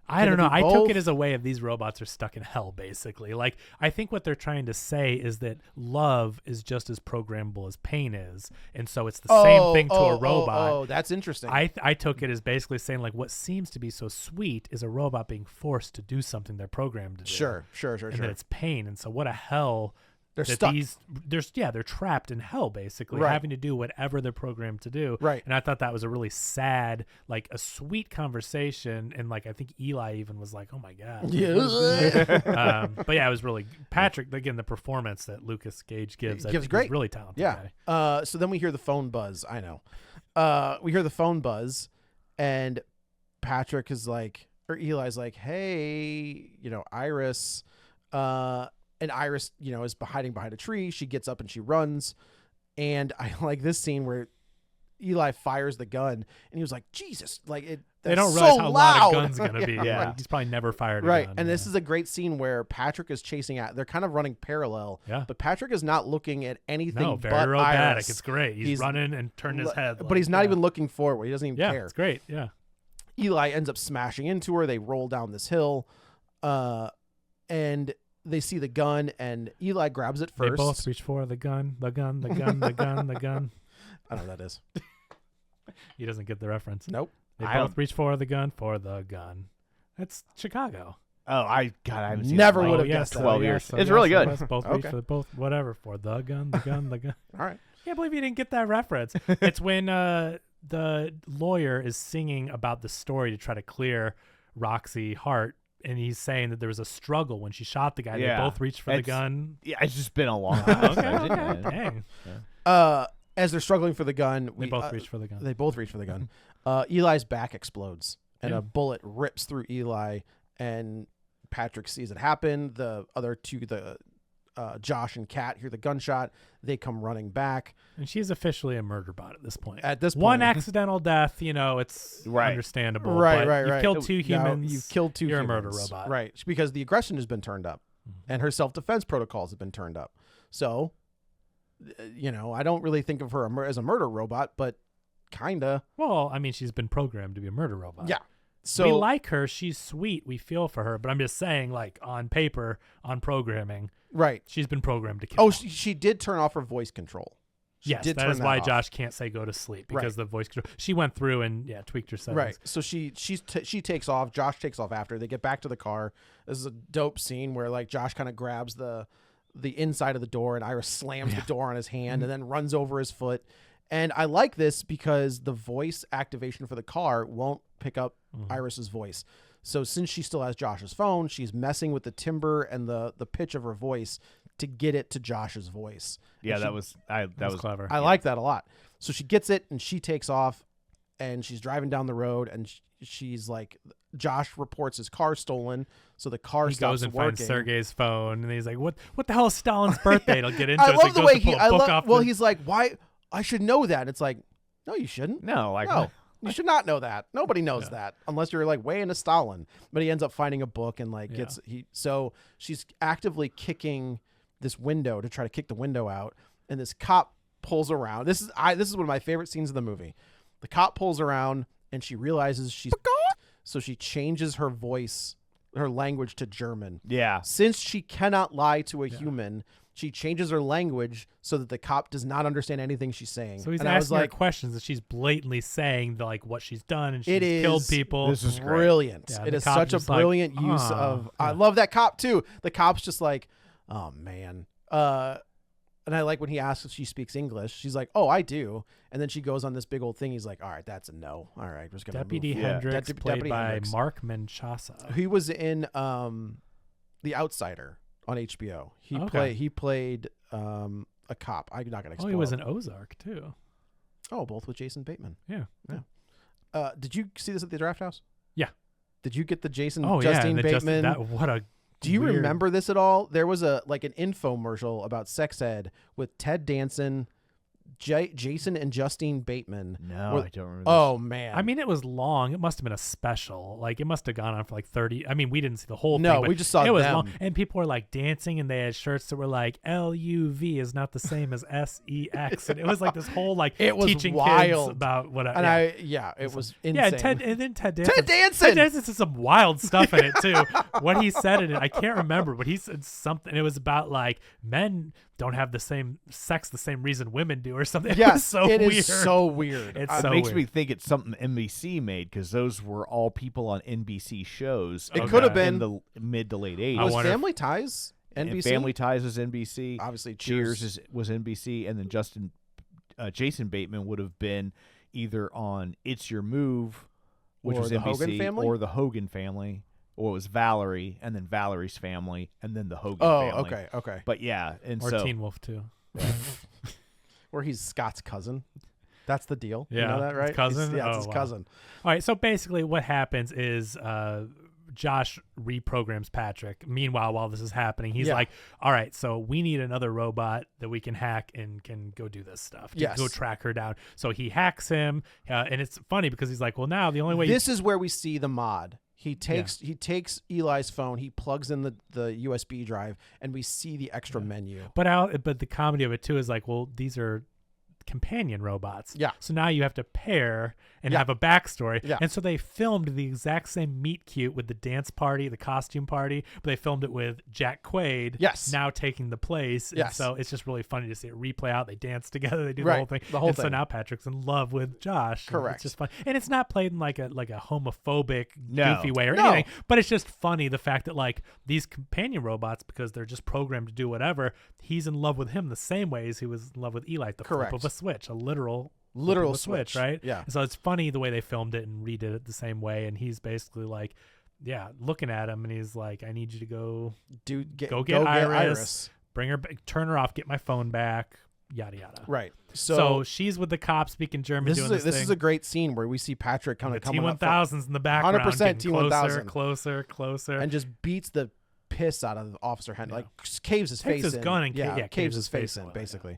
I Can don't it know. be I both? took it as a way of these robots are stuck in hell, basically. Like, I think what they're trying to say is that love is just as programmable as pain is. And so it's the same thing to a robot. Oh, that's interesting. I took it as basically saying, like, what seems to be so sweet is a robot being forced to do something they're programmed to do. Sure. And that it's pain. And so what a hell. They're that stuck. They're trapped in hell, basically, Right. having to do whatever they're programmed to do. Right. And I thought that was a really sad, like a sweet conversation. And like, I think Eli even was like, oh my God. Yeah. But yeah, it was really Patrick, again, the performance that Lucas Gage gives, I Gives think great. he's really talented. Yeah. Guy. So then we hear the phone buzz. I know. We hear the phone buzz, and Patrick is like, or Eli's like, hey, Iris. And Iris, is hiding behind a tree. She gets up and she runs. And I like this scene where Eli fires the gun, and he was like, Jesus, like it. They that's don't realize so how loud. loud a gun's going to be. Yeah. Like, he's probably never fired a Right. gun. And this is a great scene where Patrick is chasing out. They're kind of running parallel. Yeah. But Patrick is not looking at anything no, but very robotic. Iris. It's great. He's running and turning his head. But he's not even looking forward. He doesn't even care. It's great. Yeah. Eli ends up smashing into her. They roll down this hill. And they see the gun, and Eli grabs it first. They both reach for the gun, the gun. I don't know what that is. He doesn't get the reference. Nope. They I both reach for the gun, That's Chicago. Oh, I haven't seen Never it in would like have guessed that. 12 years. It's really good. Both reach Okay. for both whatever for the gun. All right. Can't believe you didn't get that reference. It's when the lawyer is singing about the story to try to clear Roxy Hart he's saying that there was a struggle when she shot the guy. Yeah. They both reached for the gun. Yeah, it's just been a long time. Okay. Dang. As they're struggling for the gun, They both reached for the gun. They both reach for the gun. Eli's back explodes, and a bullet rips through Eli, and Patrick sees it happen. The other two, Josh and Kat, hear the gunshot. They come running back. And she's officially a murder bot at this point. At this point. One accidental death, it's understandable. But you've killed two humans. You've killed two You're humans. a murder robot. Right. Because the aggression has been turned up, and her self-defense protocols have been turned up. So, I don't really think of her as a murder robot, but kind of. Well, I mean, she's been programmed to be a murder robot. Yeah. So we like her. She's sweet. We feel for her. But I'm just saying, like, on paper, on programming, right. she's been programmed to kill. Oh, she did turn off her voice control. Yes, that is why Josh can't say go to sleep, because the voice control. She went through and tweaked her settings. Right. So she takes off. Josh takes off after. They get back to the car. This is a dope scene where like Josh kind of grabs the inside of the door, and Iris slams the door on his hand and then runs over his foot. And I like this because the voice activation for the car won't pick up Iris's voice. So since she still has Josh's phone, she's messing with the timbre and the pitch of her voice to get it to Josh's voice. Yeah, that was clever. I like that a lot. So she gets it and she takes off, and she's driving down the road, and she's like, Josh reports his car stolen, so the car he stops goes and working. finds Sergei's phone, and he's like, "What the hell is Stalin's birthday?" It'll get into. I it. love So the he way goes to pull a book off he's like, "Why? I should know that." It's like, no, you shouldn't. No, like No, you should not know that. Nobody knows that unless you're like way into Stalin. But he ends up finding a book and like so she's actively kicking this window to try to kick the window out, and this cop pulls around. This is one of my favorite scenes of the movie. The cop pulls around and she realizes so she changes her voice, her language to German. Yeah. Since she cannot lie to a human, she changes her language so that the cop does not understand anything she's saying. So he's and I was asking her like, questions that she's blatantly saying like what she's done, and she's It is- killed people. This is great. brilliant. Yeah, It the is cop such a just like, brilliant use of. I love that cop too. The cop's just like, oh man. And I like when he asks if she speaks English. She's like, oh, I do. And then she goes on this big old thing. He's like, all right, that's a no. All right, we're just gonna Deputy move. Hendricks, played Deputy by Hendricks. Mark Menchaca. He was in The Outsider on HBO. He played a cop. I'm not gonna. Oh, he was in Ozark too. Oh, both with Jason Bateman. Yeah. Did you see this at the Draft House? Yeah. Did you get the Justine the Bateman? what a. Do you weird- remember this at all? There was an infomercial about sex ed with Ted Danson, Jason and Justine Bateman. No, I don't remember. Oh man. I mean, it was long. It must have been a special. Like, it must have gone on for like 30. I mean, we didn't see the whole thing. No, but we just saw it was them. long. And people were like dancing, and they had shirts that were like LUV is not the same as SEX. And it was like this whole like It was teaching wild. kids about what. and it was insane. Yeah, then Ted Danson. Ted Danson! Ted Danson said some wild stuff in it too. What he said in it, I can't remember, but he said something. It was about like men don't have the same sex the same reason women do, or something. Yeah, It was so it weird. is so weird. It's It so makes weird. me think it's something NBC made, because those were all people on NBC shows. It Okay. could have in been. the mid to late 80s. I Was wonder if- Family Ties And NBC? Family Ties was NBC. Obviously, Cheers was NBC, and then Jason Bateman would have been either on It's Your Move, which Or was the NBC, Hogan Family? or the Hogan Family, or it was Valerie, and then Valerie's Family, and then the Hogan Oh, Family. okay. But yeah, and Or so Teen Wolf too. Where he's Scott's cousin. That's the deal. Yeah, You know that, his right? cousin? It's Oh, his wow. cousin. All right, so basically what happens is Josh reprograms Patrick. Meanwhile, while this is happening, he's Yeah. like, all right, so we need another robot that we can hack and can go do this stuff, to Yes. go track her down. So he hacks him, and it's funny because he's like, well, now the only way This is where we see the mod. He takes Eli's phone, he plugs in the USB drive, and we see the extra menu. But the comedy of it too is like, well, these are companion robots. Yeah. So now you have to pair and Yeah. have a backstory. Yeah. And so they filmed the exact same meet cute with the dance party, the costume party, but they filmed it with Jack Quaid. Yes. Now taking the place. And Yes. so it's just really funny to see it replay out. They dance together. They do the Right. whole thing. The whole and so thing. now Patrick's in love with Josh. and Correct. It's just fun. And it's not played in like a homophobic, No. goofy way or No. anything. But it's just funny the fact that like these companion robots, because they're just programmed to do whatever, he's in love with him the same way as he was in love with Eli. The Correct. flip of a switch, a literal Literal flip of a switch, switch. right? Yeah. So it's funny the way they filmed it and redid it the same way. And he's basically like, looking at him, and he's like, I need you to go Go get get Iris. Bring her back, turn her off, get my phone back, yada yada. Right. So she's with the cop speaking German. This is a great scene where we see Patrick kind of coming up T1000s in the background, 100% getting T1000, closer, and just beats the piss out of Officer Henry, like caves his face his in. gun and caves his face in, basically.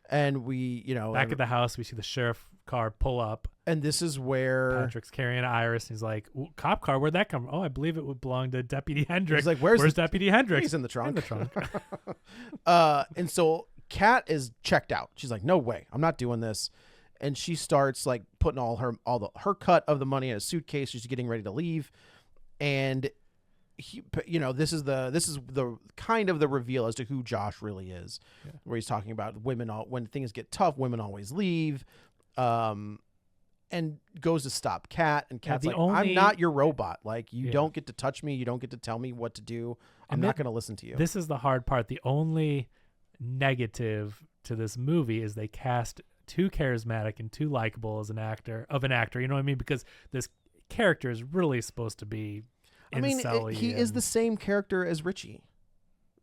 And we, back at the house, we see the sheriff car pull up, and this is where Patrick's carrying Iris, and he's like, cop car, where'd that come from? Oh, I believe it would belong to Deputy Hendricks. He's like, where's Deputy Hendricks? He's in the trunk. In the trunk. And so Kat is checked out. She's like, no way, I'm not doing this. And she starts like putting her cut of the money in a suitcase. She's getting ready to leave. And this is the kind of the reveal as to who Josh really is, where he's talking about women, when things get tough, women always leave, and goes to stop Kat, and Kat's like, I'm not your robot. Like, you don't get to touch me. You don't get to tell me what to do. I'm not going to listen to you. This is the hard part. The only negative to this movie is they cast too charismatic and too likable as an actor. You know what I mean? Because this character is really supposed to be, he is the same character as Richie.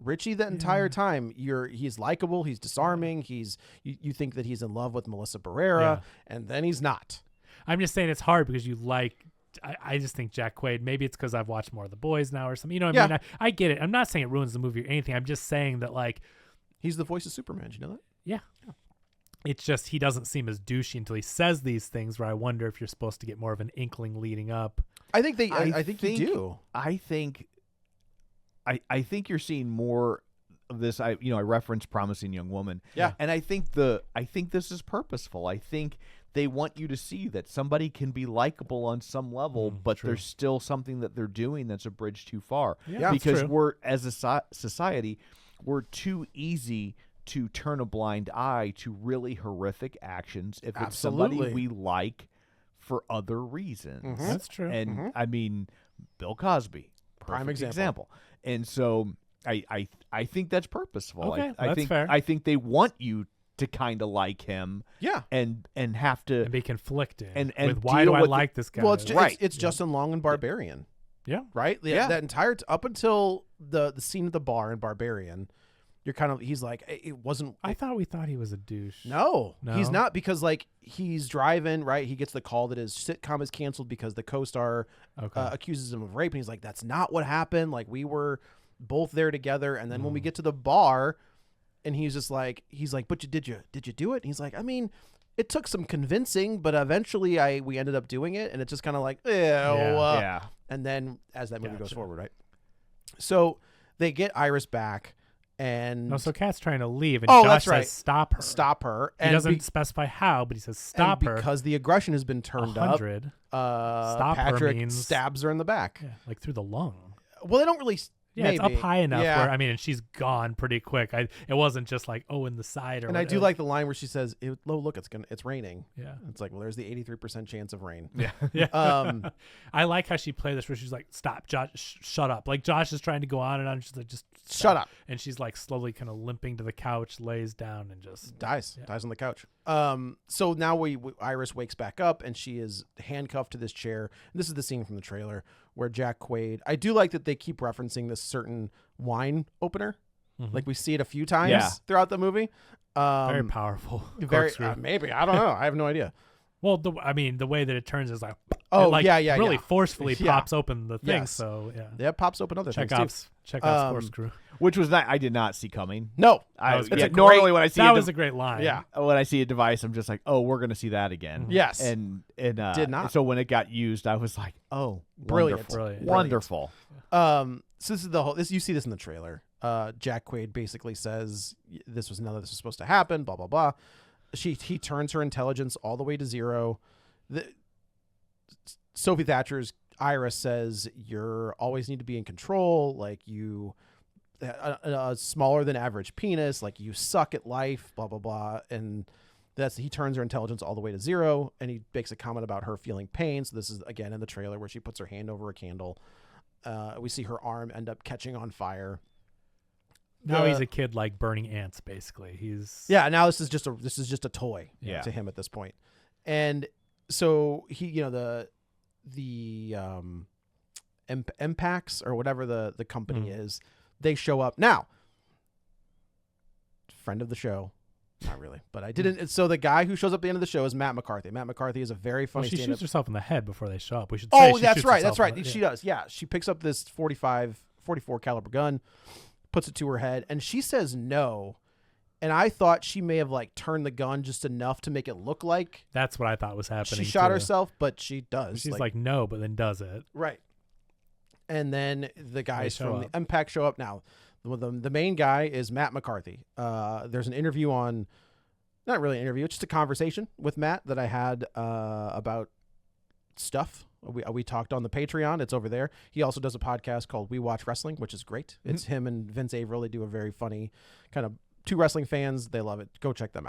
The entire time, he's likable, he's disarming, you think that he's in love with Melissa Barrera, and then he's not. I'm just saying it's hard because I just think Jack Quaid, maybe it's because I've watched more of The Boys now or something. You know what I mean? I get it. I'm not saying it ruins the movie or anything. I'm just saying that, like, he's the voice of Superman. Do you know that? Yeah. It's just he doesn't seem as douchey until he says these things, where I wonder if you're supposed to get more of an inkling leading up. I think you do. I think you're seeing more of this. I referenced Promising Young Woman. Yeah. And I think this is purposeful. I think they want you to see that somebody can be likable on some level, but there's still something that they're doing that's a bridge too far. Yeah, because we're, as a society, we're too easy to turn a blind eye to really horrific actions if it's somebody we like for other reasons. Mm-hmm. That's true. And I mean, Bill Cosby, prime example. And so I think that's purposeful. Okay, I that's think fair. I think they want you to kind of like him. Yeah. And have to be conflicted and with why do I like this guy? Well, it's Justin Long and Barbarian. Yeah. Right? Yeah. That entire up until the scene at the bar in Barbarian, you're kind of, he's like, it wasn't. I thought we thought he was a douche. No, he's not, because like he's driving, right? He gets the call that his sitcom is canceled because the co-star accuses him of rape. And he's like, that's not what happened. Like, we were both there together. And then when we get to the bar, and he's like, but did you do it? And he's like, I mean, it took some convincing, but eventually we ended up doing it. And it's just kind of like, yeah. And then as that movie goes forward, right? So they get Iris back. And so Kat's trying to leave, and Josh Josh says, "Stop her." And he doesn't specify how, but he says, "Stop her," because the aggression has been turned 100. up. Stop Patrick her means stabs her in the back. Yeah, like through the lung. Well, they don't really. Yeah, maybe. it's up high enough yeah. where, and she's gone pretty quick. It wasn't just like, in the side or. And whatever. I do like the line where she says, look, it's raining." Yeah, it's like, well, there's the 83% chance of rain. Yeah, yeah. I like how she played this, where she's like, "Stop, Josh, shut up!" Like Josh is trying to go on and on, and she's like, "Just shut up!" And she's like slowly kind of limping to the couch, lays down, and just dies on the couch. So now Iris wakes back up, and she is handcuffed to this chair. And this is the scene from the trailer where Jack Quaid. I do like that they keep referencing this certain wine opener. Mm-hmm. Like, we see it a few times throughout the movie. Very powerful. Very maybe, I don't know. I have no idea. Well, the way that it turns is like, really forcefully pops open the thing. Yes. So it pops open other things too. Chekhov's corkscrew, which was I did not see coming. No, normally when I see that was a great line. Yeah, when I see a device, I'm just like, oh, we're gonna see that again. Mm-hmm. Yes, and did not. So when it got used, I was like, oh, brilliant. Wonderful. So this is the whole. You see this in the trailer. Jack Quaid basically says this was supposed to happen. Blah blah blah. He turns her intelligence all the way to 0. Sophie Thatcher's Iris says, "You always need to be in control. Like, you a smaller than average penis. Like, you suck at life. Blah blah blah." And he turns her intelligence all the way to 0, and he makes a comment about her feeling pain. So this is again in the trailer where she puts her hand over a candle. We see her arm end up catching on fire. Now he's a kid, like burning ants. Basically, now this is just a toy to him at this point. And so he, Empax or whatever the company is. They show up now. Friend of the show. Not really, but I didn't. So the guy who shows up at the end of the show is Matt McCarthy. Matt McCarthy is a very funny She stand-up. shoots herself in the head before they show up. We should say Oh, she that's shoots right. herself That's right. in the- She does. Yeah. She picks up this 44 caliber gun, puts it to her head, and she says no. And I thought she may have like turned the gun just enough to make it look like That's what I thought was happening. she shot too. herself, but she does. She's like, no, but then does it. right. And then the guys show from up. the Impact show up now. The main guy is Matt McCarthy. There's an interview on, not really an interview, it's just a conversation with Matt that I had about stuff. We talked on the Patreon. It's over there. He also does a podcast called We Watch Wrestling, which is great. It's him and Vince Averill. They do a very funny kind of two wrestling fans. They love it. Go check them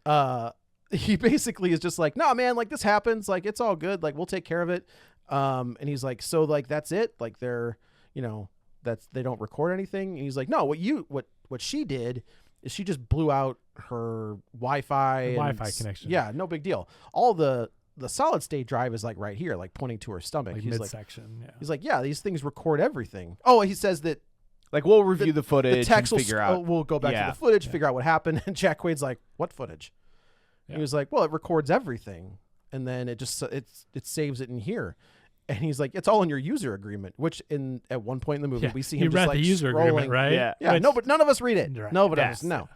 out. He basically is just like, no, man, like this happens. Like, it's all good. Like, we'll take care of it. And he's like, so like, that's it. Like they're, they don't record anything. And he's like, no, what she did is she just blew out her Wi-Fi connection. Yeah. No big deal. All the solid state drive is like right here, like pointing to her stomach. Like He's midsection. Yeah. He's like, yeah, these things record everything. Oh, he says that Like we'll review the footage the text and will figure out. we'll go back Yeah. to the footage, figure out what happened. And Jack Quaid's like, what footage? Yeah. He was like, well, it records everything. And then it saves it in here. And he's like, it's all in your user agreement, which at one point in the movie, we see him you just read like the user scrolling. agreement, right? Yeah. Yeah, Which- no, but none of us read it. Right. No, but Yeah. us, no.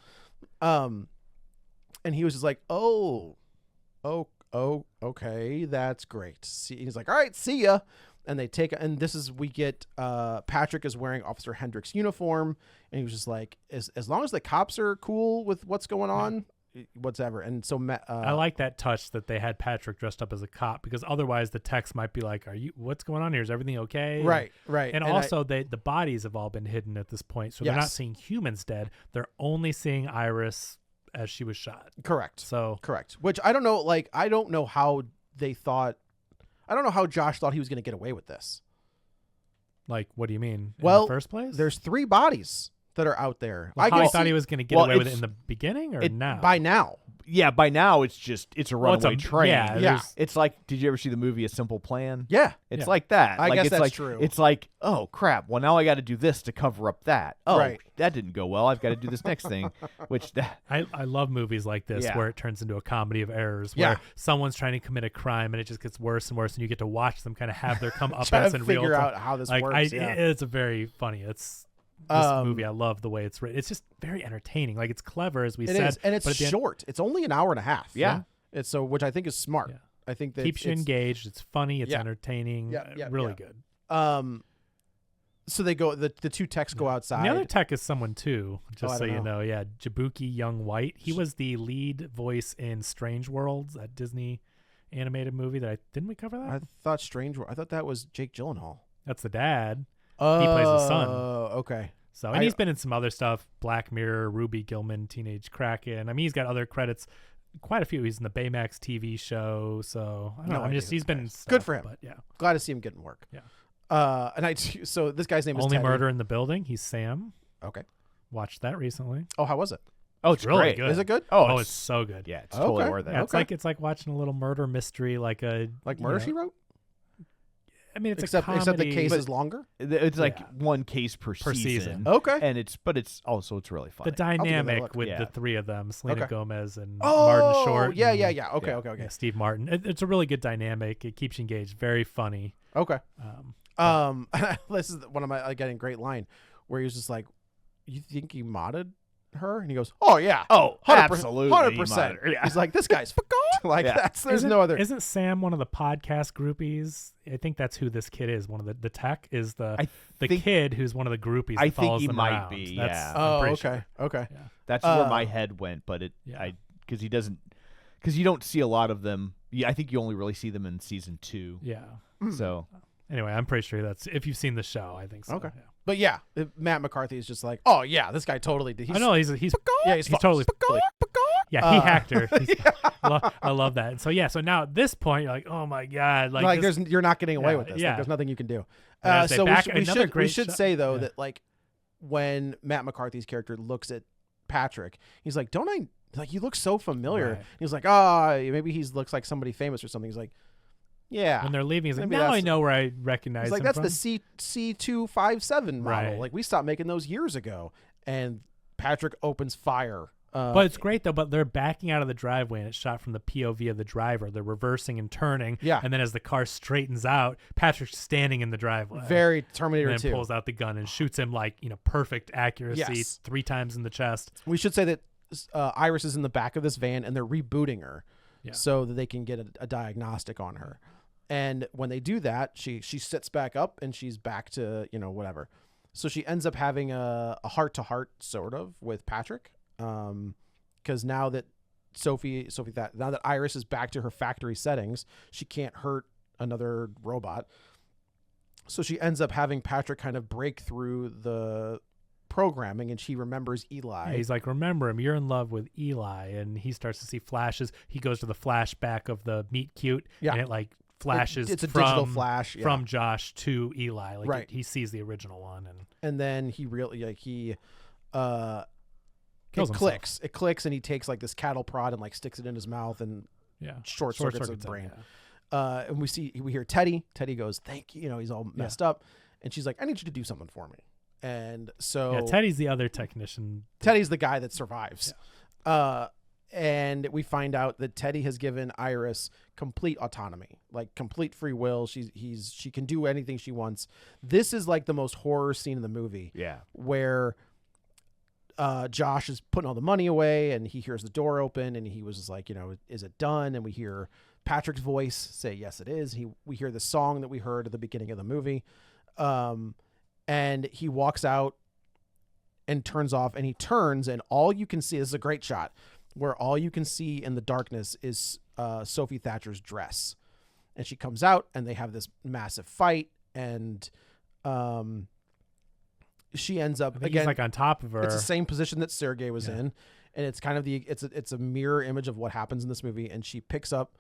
And he was just like, oh, okay, that's great. He's like, all right, see ya. And they take, and we get, Patrick is wearing Officer Hendrick's uniform. And he was just like, as long as the cops are cool with what's going on, whatever. And so I like that touch that they had Patrick dressed up as a cop, because otherwise the text might be like, what's going on here? Is everything okay? right. And also the bodies have all been hidden at this point. So they're not Yes. seeing humans dead. They're only seeing Iris as she was shot. Correct. So Correct. Which I don't know. Like, I don't know how they thought. I don't know how Josh thought he was going to get away with this. like, what do you mean? Well, in the first place? There's 3 bodies that are out there. Well, I how he guess thought he was going to get well, away with it it's- in the beginning or it- now? by now. Yeah, by now it's a Well, it's runaway train. Yeah. Yeah. there's- It's like, did you ever see the movie A Simple Plan? Yeah. It's Yeah. like that. I Like, guess it's that's like, true. It's like, oh crap. Well, now I got to do this to cover up that. Oh, Right. that didn't go well. I've got to do this next thing. Which I love movies like this Yeah. where it turns into a comedy of errors, Yeah. where someone's trying to commit a crime and it just gets worse and worse, and you get to watch them kind of have their come up Trying as to in real figure time. out how this Like, works. Yeah. It's a very funny. This movie, I love the way it's written. It's just very entertaining. Like, it's clever, as we It said, is, and it's but at the end, short. It's only an hour and a half. Yeah. It's which I think is smart. Yeah. I think that keeps you it's, engaged. It's funny. It's Yeah. entertaining. Yeah, really yeah. good. So they go. The 2 techs go outside. And the other tech is someone too, just I so don't you know. know. Yeah, Jabuki Young White. He was the lead voice in Strange Worlds, that Disney animated movie that didn't we cover that? I thought I thought that was Jake Gyllenhaal. That's the dad. Oh, plays the son. Okay. So, and he's been in some other stuff: Black Mirror, Ruby Gilman, Teenage Kraken. I mean, he's got other credits, quite a few. He's in the Baymax TV show. So I don't know. He's been in stuff, Good for him. But yeah, Glad to see him getting work. Yeah. So this guy's name is Only Teddy. Murder in the Building. He's Sam. Okay. Watched that recently. Oh, how was it? oh, it's really great. good. Is it good? Oh, it's so good. Yeah, it's totally Okay. worth it. Yeah, Okay. it's like watching a little murder mystery, like a Like you Murder know, She Wrote? I mean, it's Except a comedy. the case but- is longer. It's like Yeah. one case per Per season. Okay. and it's really funny. the dynamic look. with Yeah. the 3 of them, Selena Okay. Gomez and Oh, Martin Short. yeah, and, yeah. Okay, yeah. okay. Steve Martin. It's a really good dynamic. It keeps you engaged. Very funny. Okay. Um, This is one of my getting great line where he was just like, "You think he modded her?" And he goes, "Oh yeah, Oh, 100%, absolutely, 100%." he modded her. Yeah. He's like, "This guy's like Yeah. there's no other." Isn't Sam one of the podcast groupies? I think that's who this kid is. One of the tech is the think- kid who's one of the groupies. That I think follows he them might around. be, That's- yeah. I'm Oh, pretty okay, sure. okay. Yeah. That's where my head went, but Yeah. because you don't see a lot of them. Yeah, I think you only really see them in season 2. Yeah. So Anyway, I'm pretty sure that's if you've seen the show. I think so. Okay. Yeah. But yeah, Matt McCarthy is just like, "Oh yeah, this guy totally did." I know he's Yeah, he's totally. Yeah, he hacked her. I love that. And so now at this point, you're like, oh my god, like this, you're not getting away Yeah, with this. yeah. Like, there's nothing you can do. And as they So back- we another should great should shot- say though yeah. that like when Matt McCarthy's character looks at Patrick, he's like, "Don't I like you look so familiar?" Right. He's like, maybe he looks like somebody famous or something." He's like, Yeah. When they're leaving, he's like, Maybe now I that's- know where I recognize It's like, him that's from. the C257 model. Right. Like, we stopped making those years ago. And Patrick opens fire. But it's great though. But they're backing out of the driveway, and it's shot from the POV of the driver. They're reversing and turning. Yeah. And then as the car straightens out, Patrick's standing in the driveway. Very Terminator and then 2. pulls out the gun and shoots him like perfect accuracy, Yes. 3 times in the chest. We should say that Iris is in the back of this van, and they're rebooting her Yeah. so that they can get a diagnostic on her. And when they do that, she sits back up and she's back to whatever. So she ends up having a heart-to-heart sort of with Patrick, because now that now that Iris is back to her factory settings, she can't hurt another robot. So she ends up having Patrick kind of break through the programming, and she remembers Eli. Yeah, he's like, remember him, you're in love with Eli. And he starts to see flashes. He goes to the flashback of the meet cute, Yeah. and it like flashes It's a from, digital flash, yeah. from Josh to Eli. Like Right. he sees the original one, and then he really Kills it himself. clicks and he takes like this cattle prod and like sticks it in his mouth and yeah, short circuits his it, brain. yeah. And we hear Teddy goes, thank you, he's all messed up, and she's like, I need you to do something for me. And so Yeah, Teddy's the other technician. Teddy's the guy that survives. And we find out that Teddy has given Iris complete autonomy, like complete free will. She can do anything she wants. This is like the most horror scene in the movie. Yeah. Where Josh is putting all the money away, and he hears the door open, and he was just like, is it done? And we hear Patrick's voice say, yes, it is. We hear the song that we heard at the beginning of the movie. And he walks out and turns off, and he turns, and all you can see, this is a great shot, where all you can see in the darkness is Sophie Thatcher's dress. And she comes out, and they have this massive fight, and she ends up, I think again, he's like on top of her. it's the same position that Sergei was Yeah. in, and it's kind of it's a mirror image of what happens in this movie. And she picks up,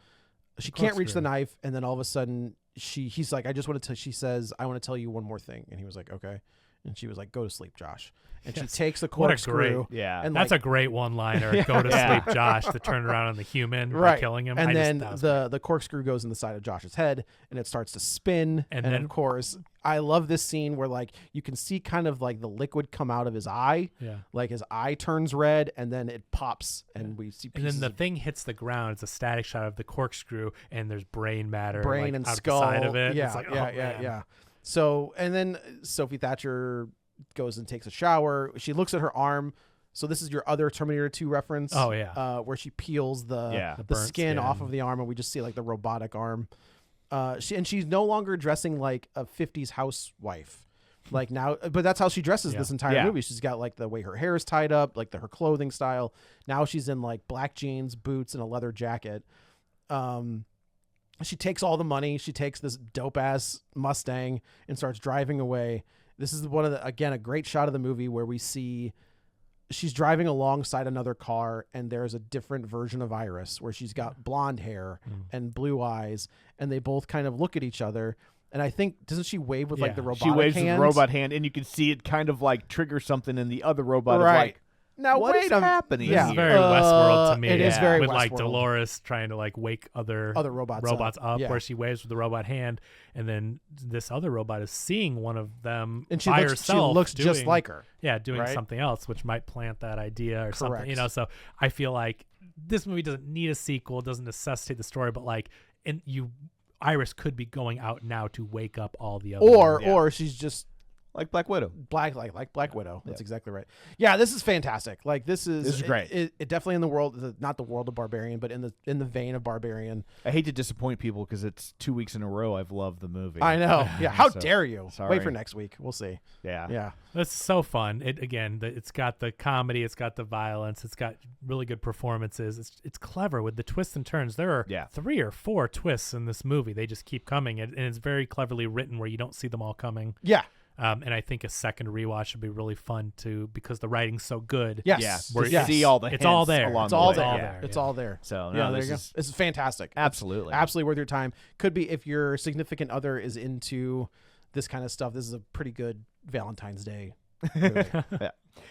she can't reach the corkscrew. knife, and then all of a sudden he's like, she says, I want to tell you one more thing. And he was like, okay. And she was like, go to sleep, Josh. And Yes. she takes the What a corkscrew. Yeah. And That's like, a great one-liner. Go to Yeah. sleep, Josh, to turn around on the human by right, killing him. and I then just, that was the corkscrew goes in the side of Josh's head, and it starts to spin. And And then- of course, I love this scene where like you can see kind of like the liquid come out of his eye. yeah. Like his eye turns red, and then it pops, and we see And pieces then the of thing hits the ground. It's a static shot of the corkscrew, and there's brain matter, brain like, and out skull. the side of it. Yeah, It's like, yeah, oh, man. yeah. So, and then Sophie Thatcher goes and takes a shower. She looks at her arm. So this is your other Terminator 2 reference. Oh, yeah. Where she peels the Yeah. The the burnt skin off skin. of the arm, and we just see like the robotic arm. She's no longer dressing like a 50s housewife. Like now, but that's how she dresses Yeah. this entire Yeah. movie. She's got like the way her hair is tied up, like her clothing style. Now she's in like black jeans, boots, and a leather jacket. She takes all the money. She takes this dope ass Mustang and starts driving away. This is one of a great shot of the movie where we see she's driving alongside another car, and there's a different version of Iris where she's got blonde hair and blue eyes, and they both kind of look at each other. And I think, doesn't she wave with like Yeah. the robotic She waves with hands? the robot hand, and you can see it kind of like trigger something in the other robot. Right. Of like, Now what is wait a happening Yeah. This is here? very Westworld to me. It is Yeah. very with Westworld. like Dolores trying to like wake other robots up, Yeah. where she waves with the robot hand, and then this other robot is seeing one of them And she by looks, herself. just doing- like her. Yeah, doing right? something else, which might plant that idea or something. Correct. You know, so I feel like this movie doesn't need a sequel, doesn't necessitate the story, but like, Iris could be going out now to wake up all the other. Or she's just like Black Widow. Black Widow. That's exactly right. Yeah, this is fantastic. Like this is great. It definitely in the world, not the world of Barbarian, but in the vein of Barbarian. I hate to disappoint people because it's 2 weeks in a row I've loved the movie. I know. Yeah. How So, dare you? sorry. Wait for next week. We'll see. Yeah. Yeah. That's so fun. It's got the comedy, it's got the violence, it's got really good performances. It's clever with the twists and turns. There are 3 or 4 twists in this movie. They just keep coming, and it's very cleverly written where you don't see them all coming. Yeah. And I think a second rewatch would be really fun too, because the writing's so good. Yes. Yeah. Where You see all the It's all hints there. along It's the all way. there. Yeah. It's all there. So Yeah, no, there this you go. is This is fantastic. absolutely. Absolutely worth your time. Could be, if your significant other is into this kind of stuff, this is a pretty good Valentine's Day Yeah.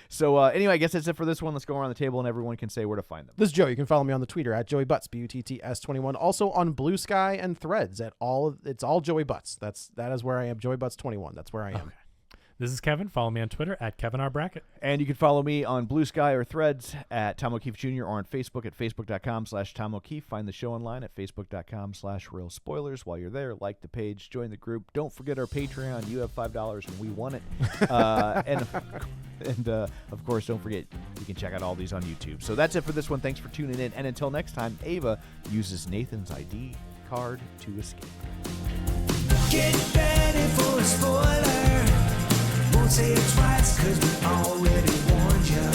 So anyway, I guess that's it for this one. Let's go around the table and everyone can say where to find them. This is Joe. You can follow me on the Twitter at Joey Butts, BUTTS21. Also on Blue Sky and Threads it's all Joey Butts. That is where I am. Joey Butts 21. That's where I am. Okay. This is Kevin. Follow me on Twitter at KevinRBrackett. And you can follow me on Blue Sky or Threads at Tom O'Keefe Jr. or on Facebook at facebook.com/Tom O'Keefe. Find the show online at facebook.com/Real Spoilers. While you're there, like the page, join the group. Don't forget our Patreon. You have $5 and we want it. And of course, don't forget, you can check out all these on YouTube. So that's it for this one. Thanks for tuning in. And until next time, Ava uses Nathan's ID card to escape. Get ready for a spoiler. Won't say it twice, cause we already warned you.